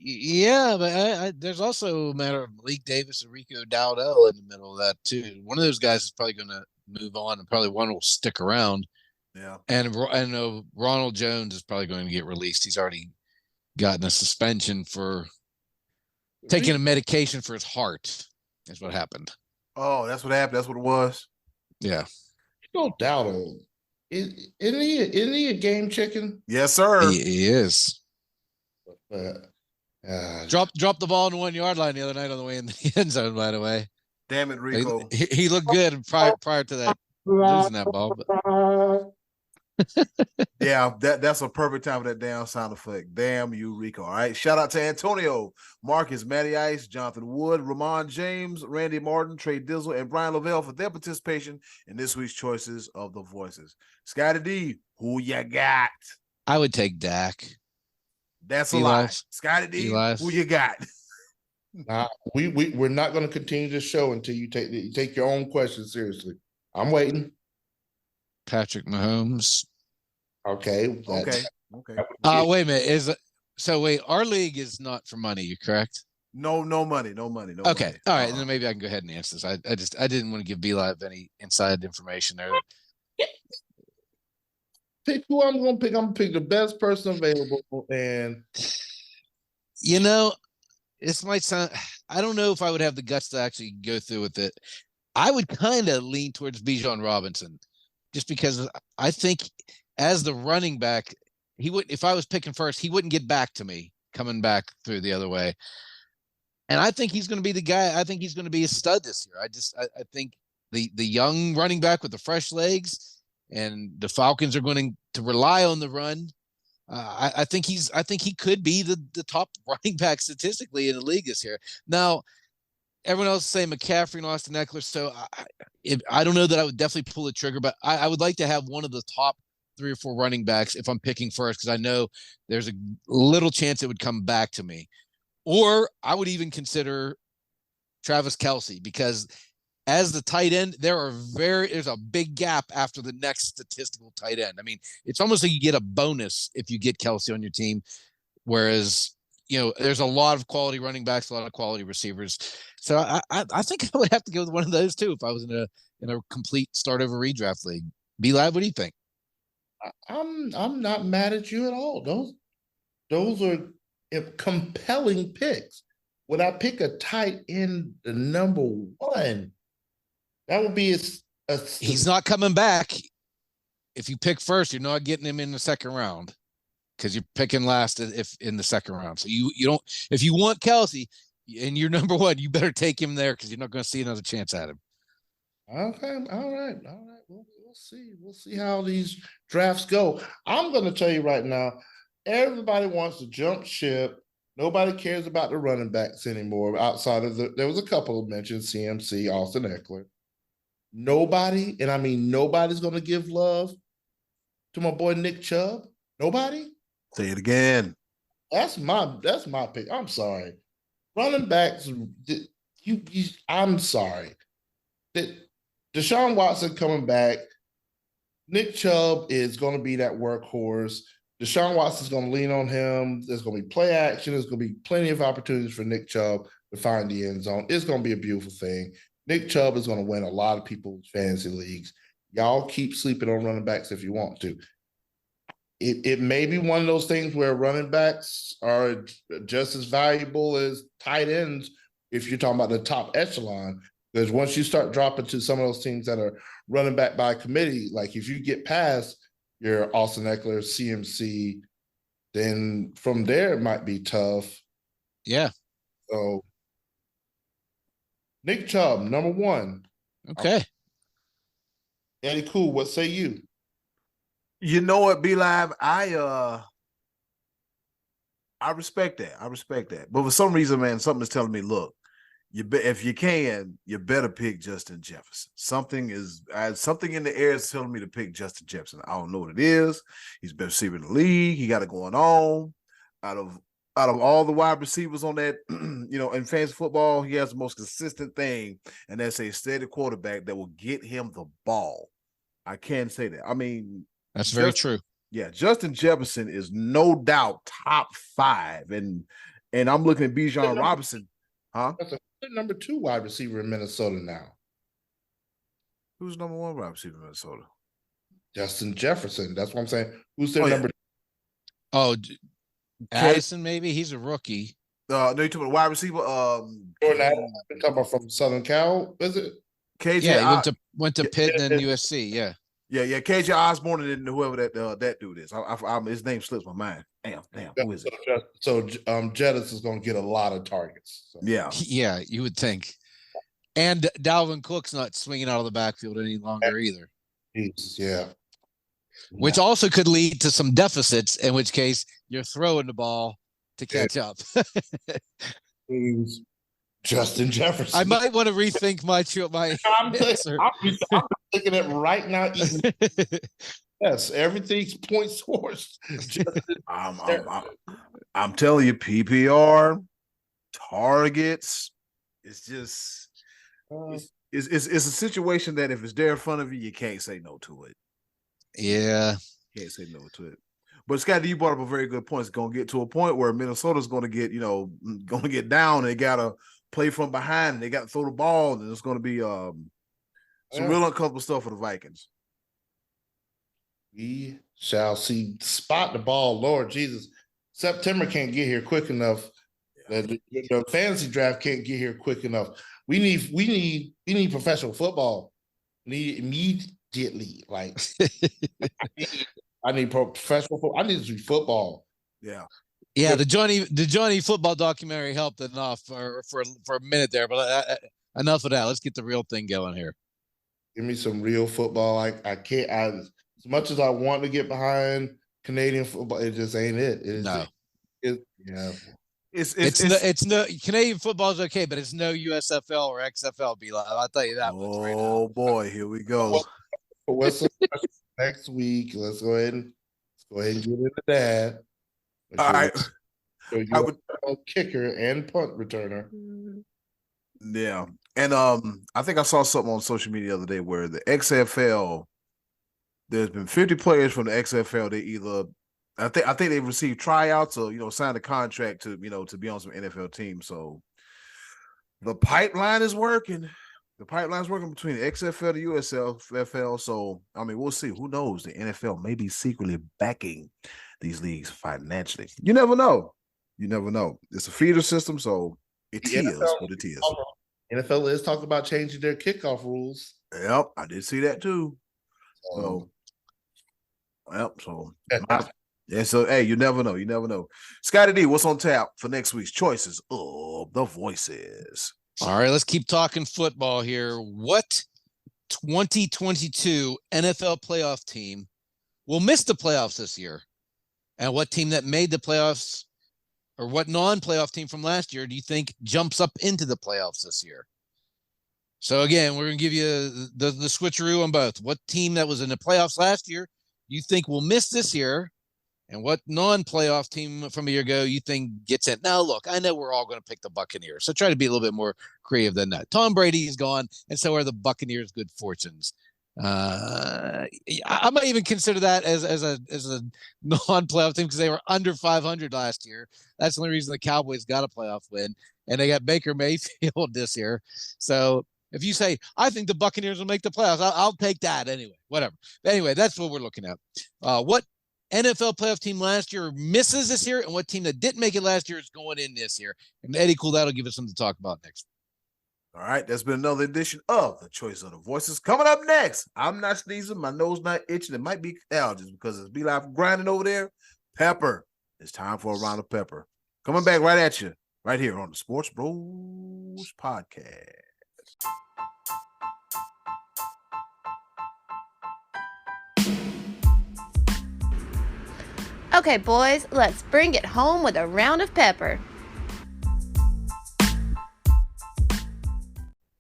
Yeah, but there's also a matter of Malik Davis and Rico Dowdell in the middle of that too. One of those guys is probably going to move on, and probably one will stick around. Yeah, and Ronald Jones is probably going to get released. He's already gotten a suspension for taking a medication for his heart. That's what happened. Oh, that's what happened. That's what it was. Yeah. No doubt. Isn't he a game chicken? Yes, sir. He is. Dropped the ball on the 1 yard line the other night on the way in the end zone, by the way. Damn it, Rico. He looked good prior to that losing that ball. Yeah, that's a perfect time for that damn sound effect. Damn you, Rico. All right. Shout out to Antonio, Marcus, Matty Ice, Jonathan Wood, Ramon James, Randy Martin, Trey Dizzle, and Brian Lovell for their participation in this week's choices of the voices. Scottie D, who you got? I would take Dak. That's a lie. Scottie D, who you got? We're not going to continue this show until you take your own questions seriously. I'm waiting. Patrick Mahomes. Okay. Okay. Wait a minute. Wait, our league is not for money, you correct? No money. Okay. Money. All right. Then maybe I can go ahead and answer this. I didn't want to give B-Live any inside information there. Pick who I'm going to pick. I'm going to pick the best person available. And this might sound, I don't know if I would have the guts to actually go through with it. I would kind of lean towards Bijan Robinson just because I think as the running back, if I was picking first, he wouldn't get back to me coming back through the other way. And I think he's going to be the guy. I think he's going to be a stud this year. I think the young running back with the fresh legs, and the Falcons are going to rely on the run. I think he could be the top running back statistically in the league this year. Now, everyone else is saying McCaffrey and Austin Eckler. So I don't know that I would definitely pull the trigger, but I would like to have one of the top 3 or 4 running backs if I'm picking first, because I know there's a little chance it would come back to me. Or I would even consider Travis Kelce, because as the tight end, there's a big gap after the next statistical tight end. I mean, it's almost like you get a bonus if you get Kelce on your team, whereas there's a lot of quality running backs, a lot of quality receivers. So I think I would have to go with one of those too if I was in a complete start over redraft league. B-Lab, what do you think? I'm not mad at you at all. Those are compelling picks. Would I pick a tight end the number 1? That would be he's not coming back. If you pick first, you're not getting him in the second round because you're picking last if in the second round. So you don't. If you want Kelce and you're number 1, you better take him there because you're not going to see another chance at him. Okay, all right. We'll see. We'll see how these drafts go. I'm going to tell you right now, everybody wants to jump ship Nobody cares about the running backs anymore outside of there was a couple of mentioned, CMC, Austin Eckler. Nobody, and I mean nobody's going to give love to my boy Nick Chubb. Nobody? Say it again. That's my pick. I'm sorry. Running backs, I'm sorry. Deshaun Watson coming back. Nick Chubb is going to be that workhorse. Deshaun Watson's going to lean on him. There's going to be play action. There's going to be plenty of opportunities for Nick Chubb to find the end zone. It's going to be a beautiful thing. Nick Chubb is going to win a lot of people's fantasy leagues. Y'all keep sleeping on running backs if you want to. It may be one of those things where running backs are just as valuable as tight ends if you're talking about the top echelon. Because once you start dropping to some of those teams that are running back by committee, like if you get past your Austin Eckler, CMC, then from there it might be tough. Yeah. So Nick Chubb, number one. Okay. Eddy, cool. What say you? You know what, B-Live? I respect that. I respect that. But for some reason, man, something is telling me, look, if you can, you better pick Justin Jefferson. Something in the air is telling me to pick Justin Jefferson. I don't know what it is. He's best receiver in the league. He got it going on. Out of all the wide receivers on that, in fantasy football, he has the most consistent thing, and that's a steady quarterback that will get him the ball. I can say that. I mean, that's very true. Yeah, Justin Jefferson is no doubt top 5, and I'm looking at Bijan Robinson. Huh? That's a number 2 wide receiver in Minnesota now. Who's number 1 wide receiver in Minnesota? Justin Jefferson. That's what I'm saying. Who's their number 2? Oh, Addison, maybe? He's a rookie. No, you're talking about wide receiver. Jordan Addison, talking about from Southern Cal, is it? KJ. Yeah, he went to Pitt and then USC. Yeah. Yeah. KJ Osborne and then whoever that dude is. His name slips my mind. Damn. Who is it? So Jettis is going to get a lot of targets. So. Yeah. Yeah, you would think. And Dalvin Cook's not swinging out of the backfield any longer either. Yeah. Which also could lead to some deficits, in which case you're throwing the ball to catch up. Justin Jefferson. I might want to rethink my answer. I'm thinking it right now. Yes, everything points towards Justin. I'm telling you, PPR targets. It's just it's a situation that if it's there in front of you, you can't say no to it. Yeah, can't say no to it. But Scottie, you brought up a very good point. It's going to get to a point where Minnesota's going to get, going to get down. And they got to play from behind. And they got to throw the ball, and it's going to be some real uncomfortable stuff for the Vikings. We shall see. Spot the ball, Lord Jesus. September can't get here quick enough. The fantasy draft can't get here quick enough. We need professional football. Need immediately. Like I need professional football. I need to do football. Yeah. Yeah, the Johnny football documentary helped enough for a minute there, but enough of that. Let's get the real thing going here. Give me some real football. I can't. As much as I want to get behind Canadian football, it just ain't it. It's no Canadian football is okay, but it's no USFL or XFL. I'll tell you that. Oh boy, here we go. What's next week? Let's go ahead and get into that. All right. So you're a kicker and punt returner. Yeah. And I think I saw something on social media the other day where the XFL, there's been 50 players from the XFL. They either I think they received tryouts or signed a contract to be on some NFL teams. So the pipeline is working. The pipeline's working between the XFL and USFL. So I mean, we'll see. Who knows? The NFL may be secretly backing these leagues financially. You never know. It's a feeder system, so it is what it is. NFL is talking about changing their kickoff rules. Yep, I did see that too. So hey, you never know. Scottie D, what's on tap for next week's choices of the voices? All right, let's keep talking football here. What 2022 NFL playoff team will miss the playoffs this year? And what team that made the playoffs or what non-playoff team from last year do you think jumps up into the playoffs this year? So again, we're going to give you the switcheroo on both. What team that was in the playoffs last year you think will miss this year, and what non-playoff team from a year ago you think gets in? Now, look, I know we're all going to pick the Buccaneers, so try to be a little bit more creative than that. Tom Brady is gone, and so are the Buccaneers' good fortunes. I might even consider that as a non-playoff team because they were under 500 last year. That's the only reason the Cowboys got a playoff win, and they got Baker Mayfield this year. So if you say, I think the Buccaneers will make the playoffs, I'll take that anyway, whatever. But anyway, that's what we're looking at. What NFL playoff team last year misses this year, and what team that didn't make it last year is going in this year. And Eddie, cool, that'll give us something to talk about next. All right, that's been another edition of The Choice of the Voices. Coming up next, I'm not sneezing, my nose not itching. It might be allergies because it's B-Life grinding over there. Pepper. It's time for a round of pepper. Coming back right at you, right here on the Sports Bros Podcast. Okay, boys, let's bring it home with a round of pepper.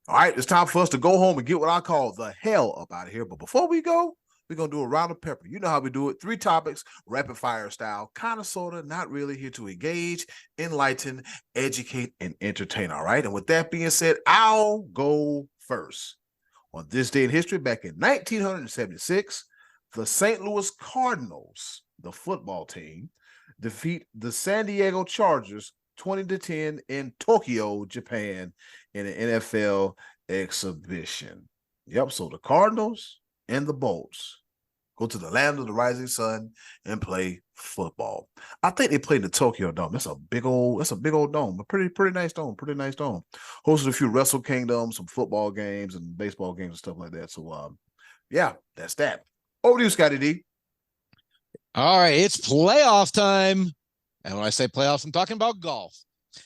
All right, it's time for us to go home and get what I call the hell up out of here. But before we go, we're going to do a round of pepper. You know how we do it. 3 topics, rapid fire style, kind of, sort of, not really, here to engage, enlighten, educate, and entertain. All right. And with that being said, I'll go first. On this day in history, back in 1976, the St. Louis Cardinals, the football team, defeat the San Diego Chargers 20-10 in Tokyo, Japan, in an NFL exhibition. Yep, so the Cardinals and the Bolts go to the land of the rising sun and play football. I think they played in the Tokyo Dome. That's a big old dome. A pretty nice dome. Hosted a few Wrestle Kingdoms, some football games and baseball games and stuff like that. So yeah, that's that. Over to you, Scottie D. All right, it's playoff time. And when I say playoffs, I'm talking about golf.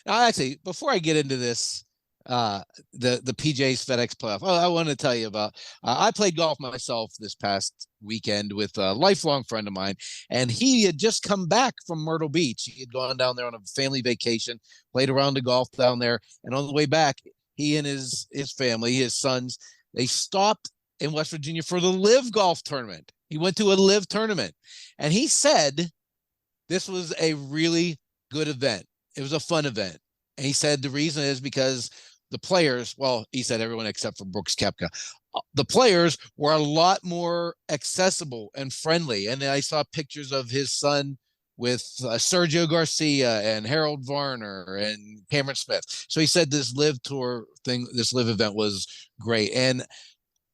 Now, actually, before I get into this, the PJ's FedEx playoff, I want to tell you about, I played golf myself this past weekend with a lifelong friend of mine, and he had just come back from Myrtle Beach. He had gone down there on a family vacation, played a round of golf down there, and on the way back, he and his family, his sons, they stopped in West Virginia for the Live Golf Tournament. He went to a Live tournament, and he said this was a really good event. It was a fun event. And he said the reason is because the players, well, he said everyone except for Brooks Koepka, the players were a lot more accessible and friendly. And I saw pictures of his son with Sergio Garcia and Harold Varner and Cameron Smith. So he said this Live tour thing, this Live event was great. And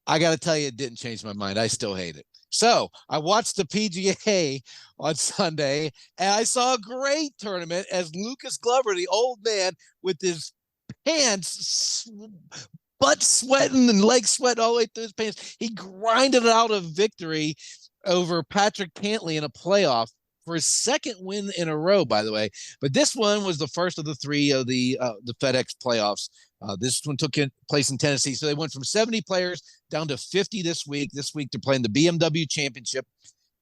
I got to tell you, it didn't change my mind. I still hate it. So I watched the PGA on Sunday, and I saw a great tournament as Lucas Glover, the old man with his pants, butt sweating and leg sweating all the way through his pants, he grinded out a victory over Patrick Cantlay in a playoff for his second win in a row, by the way. But this one was the first of the 3 of the FedEx playoffs. This one took place in Tennessee. So they went from 70 players down to 50 this week. This week they're playing the BMW Championship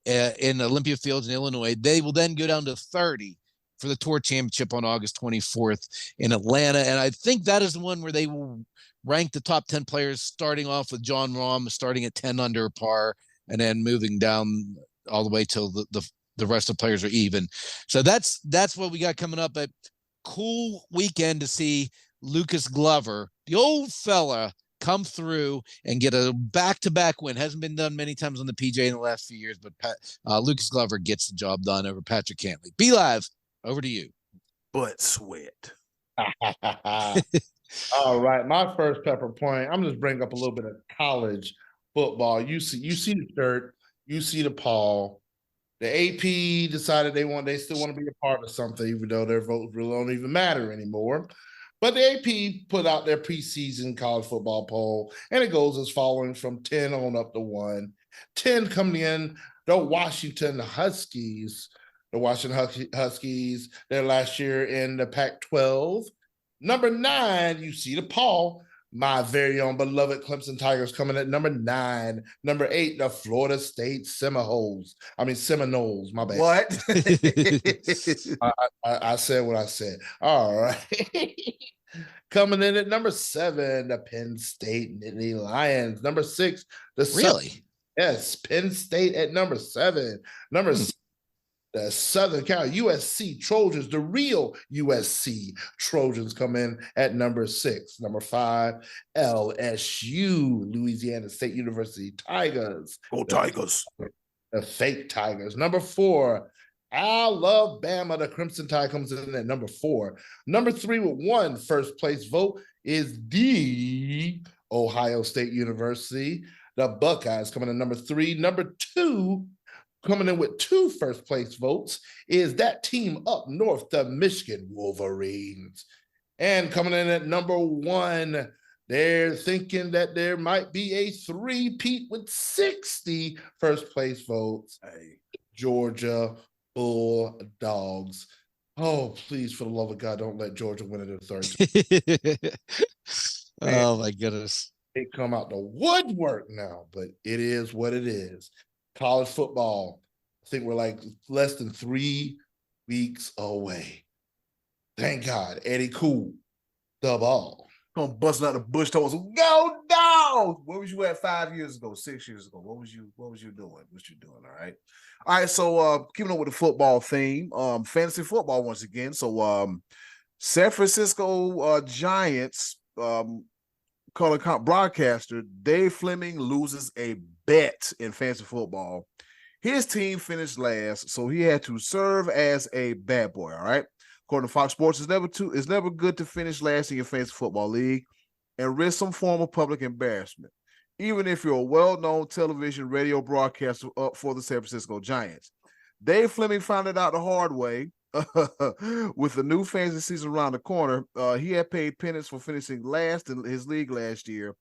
in Olympia Fields in Illinois. They will then go down to 30 for the Tour Championship on August 24th in Atlanta. And I think that is the one where they will rank the top 10 players, starting off with Jon Rahm, starting at 10 under par, and then moving down all the way till the rest of the players are even. So that's what we got coming up. A cool weekend to see Lucas Glover, the old fella, come through and get a back-to-back win. Hasn't been done many times on the PJ in the last few years, but Lucas Glover gets the job done over Patrick Cantlay. Be Live, over to you. Butt sweat. All right, my first pepper point, I'm just bring up a little bit of college football. You see the shirt, you see the Paul. The AP decided they still want to be a part of something, even though their votes really don't even matter anymore. But the AP put out their preseason college football poll, and it goes as following from 10 on up to 1. 10 coming in, the Washington Huskies. The Washington Huskies, their last year in the Pac-12. Number 9, you see the Paul, My very own beloved Clemson Tigers coming at number 9. Number 8, the Florida State Seminoles. My bad. What? I said what I said. All right. Coming in at number 7, the Penn State Nittany Lions. Number 6, Really? Yes, Penn State at number 7. Number 6, the Southern Cal USC Trojans, the real USC Trojans come in at number 6. Number 5, LSU, Louisiana State University Tigers. Go Tigers. The fake Tigers. Number 4, Alabama, the Crimson Tide comes in at number 4. Number 3 with 1 first place vote is the Ohio State University. The Buckeyes coming in number 3. Number 2, coming in with 2 first place votes is that team up north, the Michigan Wolverines. And coming in at number 1, they're thinking that there might be a 3-peat with 60 first place votes. Hey. Georgia Bulldogs. Oh, please, for the love of God, don't let Georgia win it a third time. Oh, my goodness. It come out the woodwork now, but it is what it is. College football, I think we're like less than 3 weeks away. Thank God, Eddy cool the ball. Gonna bust out the bush toes. Go Dogs! Where was you at 5 years ago, 6 years ago? What was you doing? What you doing? All right. All right. So keeping up with the football theme, fantasy football once again. So San Francisco Giants color broadcaster Dave Fleming loses a bet in fantasy football. His team finished last, so he had to serve as a bad boy. All right. According to Fox Sports, it's never good to finish last in your fantasy football league and risk some form of public embarrassment, even if you're a well-known television radio broadcaster up for the San Francisco Giants. Dave Fleming found it out the hard way. With the new fantasy season around the corner, he had paid penance for finishing last in his league last year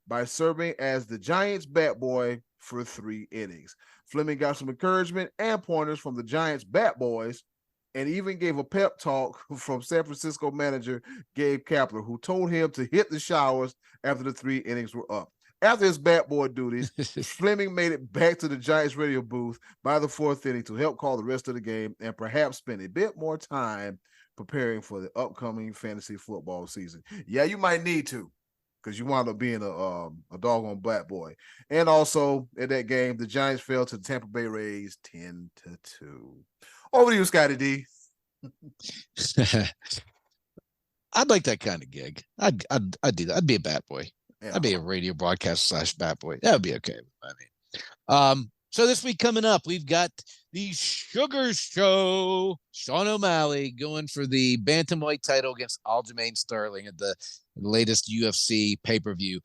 by serving as the Giants' bat boy for 3 innings. Fleming got some encouragement and pointers from the Giants' bat boys, and even gave a pep talk from San Francisco manager Gabe Kapler, who told him to hit the showers after the 3 innings were up. After his bat boy duties, Fleming made it back to the Giants radio booth by the 4th inning to help call the rest of the game and perhaps spend a bit more time preparing for the upcoming fantasy football season. Yeah, you might need to, because you wound up being a doggone bat boy. And also, in that game, the Giants fell to the Tampa Bay Rays 10-2. Over to you, Scottie D. I'd like that kind of gig. I'd do that. I'd be a bat boy. Yeah. I'd be a radio broadcast / bat boy. That would be okay. So this week coming up, we've got the Sugar Show. Sean O'Malley going for the bantamweight title against Aljamain Sterling at the latest UFC pay-per-view.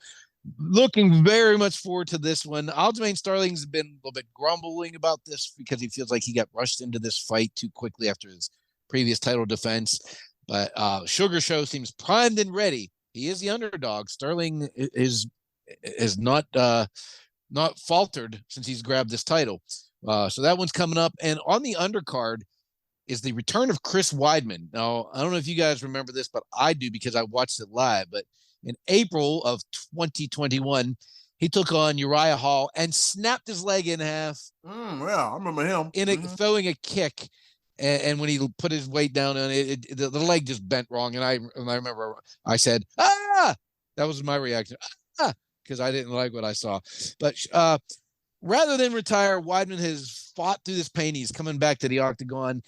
Looking very much forward to this one. Aljamain Sterling's been a little bit grumbling about this because he feels like he got rushed into this fight too quickly after his previous title defense. But Sugar Show seems primed and ready. He is the underdog. Sterling is not faltered since he's grabbed this title. So that one's coming up. And on the undercard is the return of Chris Weidman. Now, I don't know if you guys remember this, but I do because I watched it live. But in April of 2021, he took on Uriah Hall and snapped his leg in half. Yeah, I remember him. Throwing a kick. And when he put his weight down on it, the leg just bent wrong. And I remember I said, "Ah!" That was my reaction. "Ah!" Because I didn't like what I saw. But rather than retire, Weidman has fought through this pain. He's coming back to the octagon.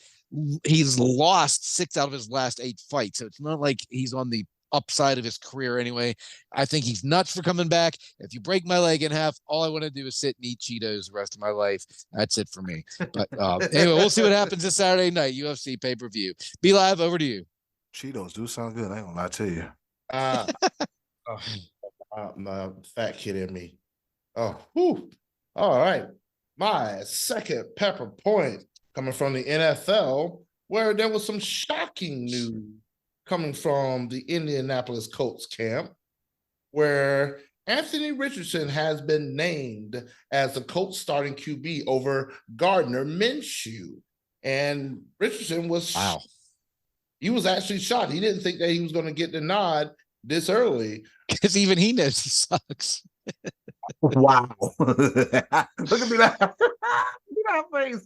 He's lost 6 out of his last 8 fights. So it's not like he's on the upside of his career anyway. I think he's nuts for coming back. If you break my leg in half, all I want to do is sit and eat Cheetos the rest of my life. That's it for me. But anyway, we'll see what happens this Saturday night, UFC pay-per-view. Be live, over to you. Cheetos do sound good. I ain't gonna lie to you. My fat kid in me. Oh, whew. All right. My second pepper point coming from the NFL, where there was some shocking news coming from the Indianapolis Colts camp, where Anthony Richardson has been named as the Colts starting QB over Gardner Minshew. And Richardson was, wow. He was actually shocked. He didn't think that he was going to get the nod this early. Because even he knows he sucks. Wow. Look at me that. Look at that face.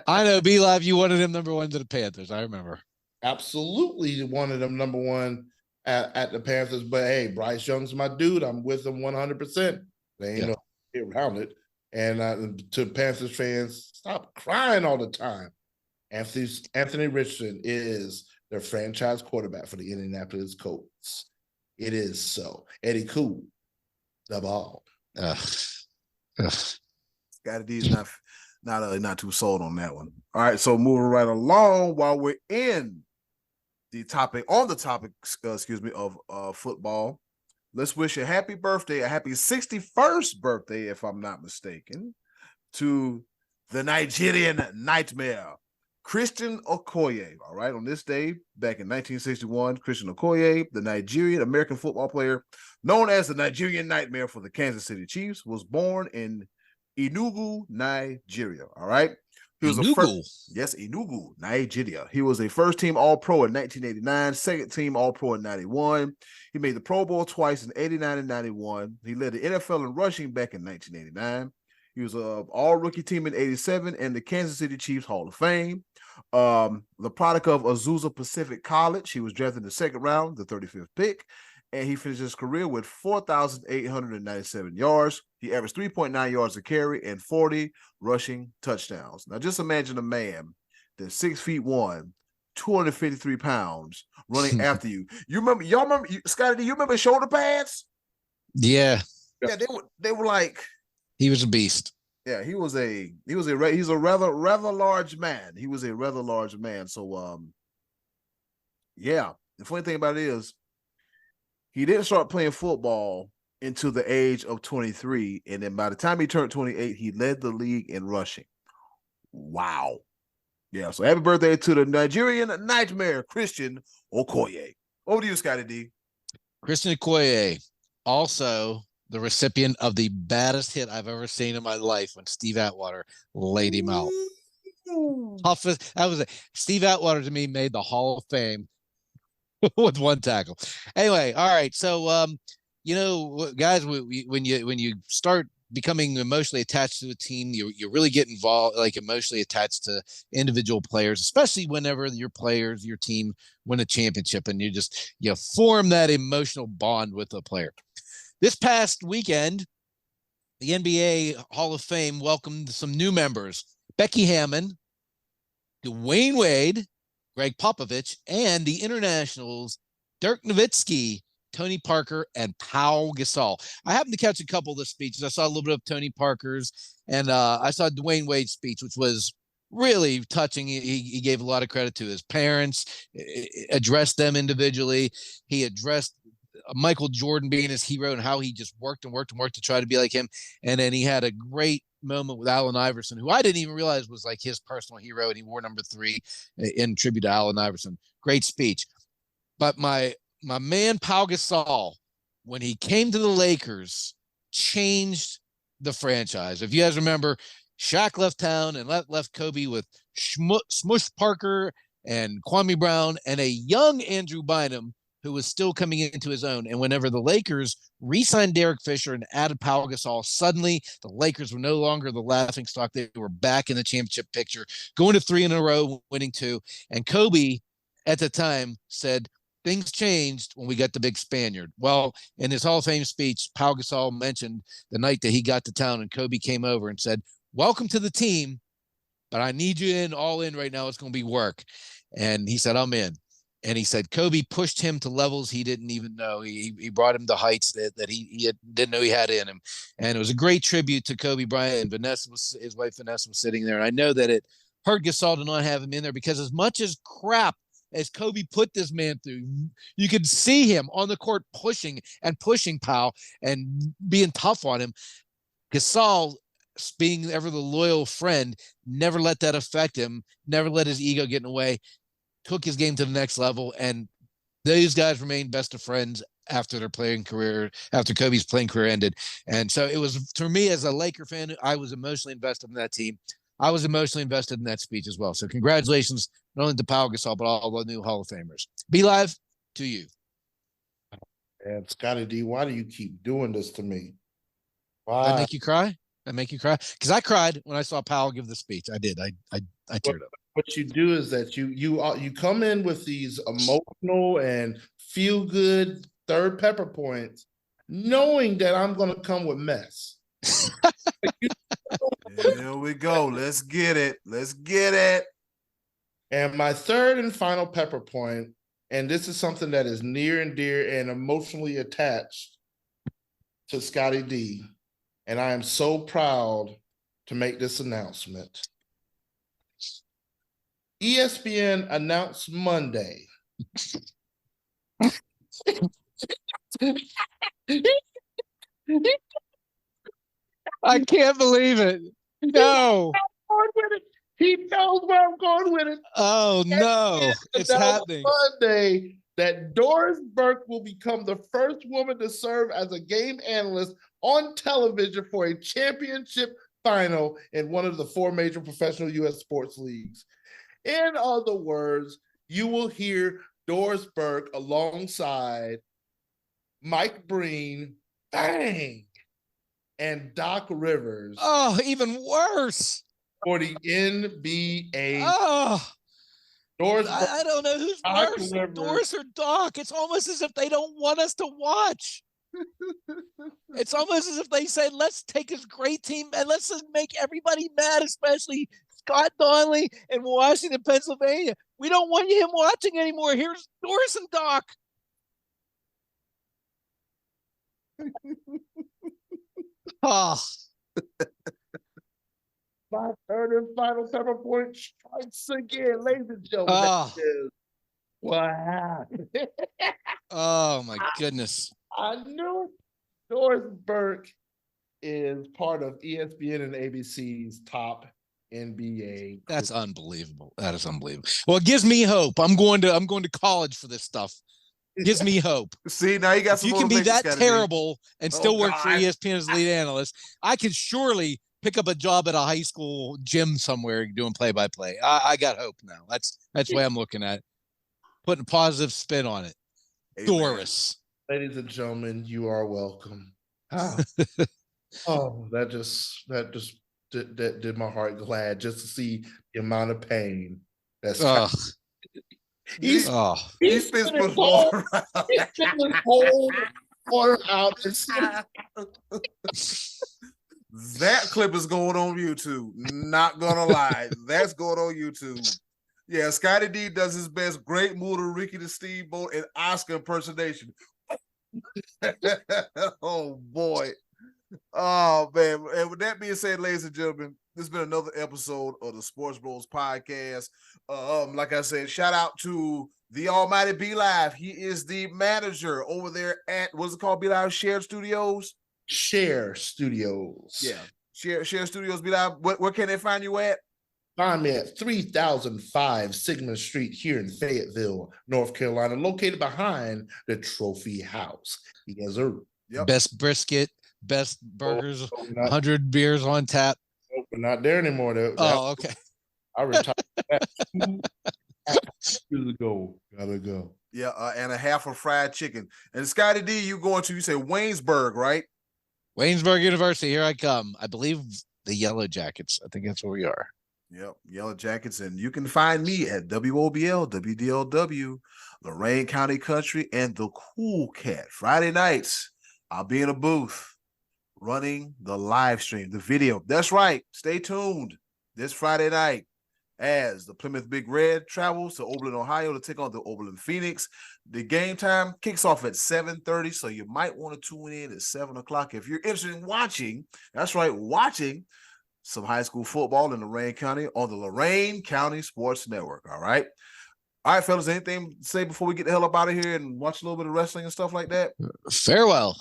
I know, B-Live, you wanted him number one to the Panthers. I remember. Absolutely wanted him number one at the Panthers. But hey, Bryce Young's my dude. I'm with him 100%. They ain't no way around it. And to Panthers fans, stop crying all the time. Anthony Richardson is their franchise quarterback for the Indianapolis Colts. It is so. Eddy cool. The ball. Scottie D is not too sold on that one. All right, so moving right along while we're in the topic of football. Let's wish a happy 61st birthday, if I'm not mistaken, to the Nigerian Nightmare, Christian Okoye. All right, on this day, back in 1961, Christian Okoye, the Nigerian American football player known as the Nigerian Nightmare for the Kansas City Chiefs, was born in Enugu, Nigeria. All right. He was Enugu, Nigeria. He was a first-team All-Pro in 1989, second-team All-Pro in 91. He made the Pro Bowl twice in 89 and 91. He led the NFL in rushing back in 1989. He was an all-rookie team in 87 and the Kansas City Chiefs Hall of Fame. The product of Azusa Pacific College. He was drafted in the second round, the 35th pick, and he finished his career with 4,897 yards. He averaged 3.9 yards a carry and 40 rushing touchdowns. Now, just imagine a man that's 6'1", 253 pounds, running after you. Y'all remember, Scottie D, you remember shoulder pads? Yeah. Yeah, they were like. He was a beast. Yeah, he's a rather large man. He was a rather large man. So, yeah, the funny thing about it is, he didn't start playing football until the age of 23, and then by the time he turned 28, he led the league in rushing. Wow. Yeah, so happy birthday to the Nigerian Nightmare, Christian Okoye. Over to you, Scottie D. Christian Okoye, also the recipient of the baddest hit I've ever seen in my life when Steve Atwater laid him out. Toughest. Steve Atwater to me made the Hall of Fame with one tackle. Anyway, all right. So, guys, when you start becoming emotionally attached to a team, you really get involved, like emotionally attached to individual players, especially whenever your team win a championship, and you form that emotional bond with a player. This past weekend, the NBA Hall of Fame welcomed some new members: Becky Hammon, Dwayne Wade, Greg Popovich, and the Internationals, Dirk Nowitzki, Tony Parker, and Pau Gasol. I happened to catch a couple of the speeches. I saw a little bit of Tony Parker's, and I saw Dwayne Wade's speech, which was really touching. He gave a lot of credit to his parents, addressed them individually. He addressed Michael Jordan being his hero and how he just worked to try to be like him. And then he had a great moment with Allen Iverson, who I didn't even realize was like his personal hero, and he wore number 3 in tribute to Allen Iverson. Great speech. But my man Pau Gasol, when he came to the Lakers, changed the franchise. If you guys remember, Shaq left town and left Kobe with Smush Parker and Kwame Brown and a young Andrew Bynum, who was still coming into his own. And whenever the Lakers re-signed Derek Fisher and added Pau Gasol, suddenly the Lakers were no longer the laughingstock. They were back in the championship picture, going to 3 in a row, winning 2. And Kobe, at the time, said, things changed when we got the big Spaniard. Well, in his Hall of Fame speech, Pau Gasol mentioned the night that he got to town and Kobe came over and said, welcome to the team, but I need you all in right now. It's going to be work. And he said, I'm in. And he said Kobe pushed him to levels he didn't even know. He brought him to heights that he didn't know he had in him. And it was a great tribute to Kobe Bryant. And his wife Vanessa was sitting there. And I know that it hurt Gasol to not have him in there, because as much as crap as Kobe put this man through, you could see him on the court pushing Pau and being tough on him. Gasol, being ever the loyal friend, never let that affect him, never let his ego get in the way, took his game to the next level, and these guys remained best of friends after Kobe's playing career ended. And so it was, for me as a Laker fan, I was emotionally invested in that team. I was emotionally invested in that speech as well. So congratulations, not only to Pau Gasol, but all the new Hall of Famers. Be live to you. And Scottie D, why do you keep doing this to me? That Why? make you cry? That make you cry? Because I cried when I saw Powell give the speech. I did. I teared up. What you do is that you come in with these emotional and feel good third pepper points, knowing that I'm going to come with mess. Here we go. Let's get it. Let's get it. And my third and final pepper point, and this is something that is near and dear and emotionally attached to Scottie D, and I am so proud to make this announcement. ESPN announced Monday. I can't believe it. No. He knows where I'm going with it. Oh no, it's happening. Monday that Doris Burke will become the first woman to serve as a game analyst on television for a championship final in one of the 4 major professional U.S. sports leagues. In other words, you will hear Doris Burke alongside Mike Breen, bang, and Doc Rivers. Oh, even worse. For the NBA. Oh, Doris I don't know who's Doc worse, Rivers. Doris or Doc. It's almost as if they don't want us to watch. It's almost as if they say, let's take this great team and let's just make everybody mad, especially Scott Donnelly in Washington, Pennsylvania. We don't want him watching anymore. Here's Doris and Doc. Oh. My third and final pepper point strikes again, ladies and gentlemen. Oh. What happened? Oh my goodness. I knew it. Doris Burke is part of ESPN and ABC's top NBA. That's unbelievable. That is unbelievable. Well, it gives me hope. I'm going to college for this stuff. It gives me hope. See, now you got some. You can be that terrible and still work for God. ESPN as lead analyst. I can surely pick up a job at a high school gym somewhere doing play-by-play. I got hope now. That's the way I'm looking at it. Putting a positive spin on it. Amen. Doris. Ladies and gentlemen, you are welcome. Oh, that did my heart glad just to see the amount of pain that's he's spent his whole water out. That clip is going on YouTube. Not gonna lie, that's going on YouTube. Yeah, Scottie D does his best Great Muta, Ricky the Steamboat, and Oscar impersonation. Oh boy. Oh man. And with that being said, ladies and gentlemen, this has been another episode of the Sports Bros Podcast. Like I said, shout out to the almighty B Live. He is the manager over there at what's it called? B Live Shared Studios. Share Studios. Yeah. Share Studios B Live. Where can they find you at? Find me at 3005 Sigmund Street here in Fayetteville, North Carolina, located behind the Trophy House. Yes, sir. Yep. Best brisket, best burgers, 100 beers on tap. We're not there anymore. Okay. I retired that 2 years ago. Gotta go. Yeah, and a half of fried chicken. And Scottie D, you say Waynesburg, right? Waynesburg University, here I come. I believe the Yellow Jackets. I think that's where we are. Yep, Yellow Jackets. And you can find me at WOBL, WDLW, Lorain County Country, and the Cool Cat. Friday nights, I'll be in a booth running the live stream, the video. That's right. Stay tuned this Friday night as the Plymouth Big Red travels to Oberlin, Ohio to take on the Oberlin Phoenix. The game time kicks off at 7:30, so you might want to tune in at 7 o'clock if you're interested in watching. That's right, watching some high school football in Lorain County on the Lorain County Sports Network. All right, fellas, anything to say before we get the hell up out of here and watch a little bit of wrestling and stuff like that? Farewell.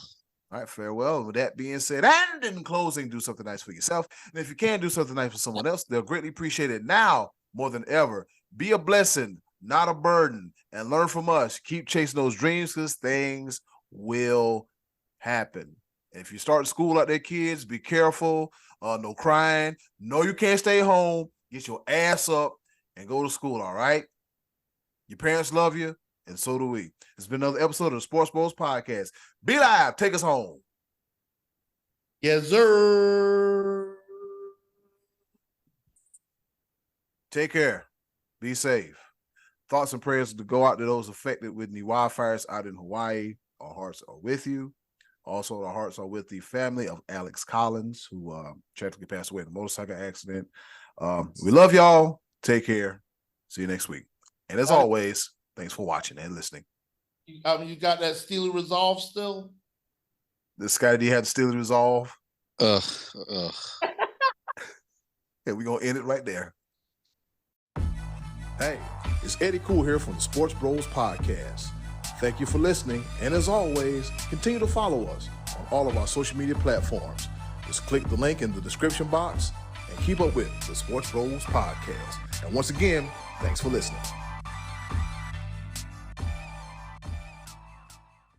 All right, farewell. With that being said, and in closing, do something nice for yourself. And if you can do something nice for someone else, they'll greatly appreciate it now more than ever. Be a blessing, not a burden, and learn from us. Keep chasing those dreams because things will happen. If you start school out there, kids, be careful. No crying. No, you can't stay home. Get your ass up and go to school, all right? Your parents love you, and so do we. It's been another episode of the Sports Bros Podcast. Be live. Take us home. Yes, sir. Take care. Be safe. Thoughts and prayers to go out to those affected with the wildfires out in Hawaii. Our hearts are with you. Also, our hearts are with the family of Alex Collins, who tragically passed away in a motorcycle accident. We love y'all. Take care. See you next week. And as always, thanks for watching and listening. You got that Steely resolve still? This Scottie D had to steal the resolve. Ugh. And we're going to end it right there. Hey, it's Eddy Cool here from the Sports Bros Podcast. Thank you for listening. And as always, continue to follow us on all of our social media platforms. Just click the link in the description box and keep up with the Sports Bros Podcast. And once again, thanks for listening.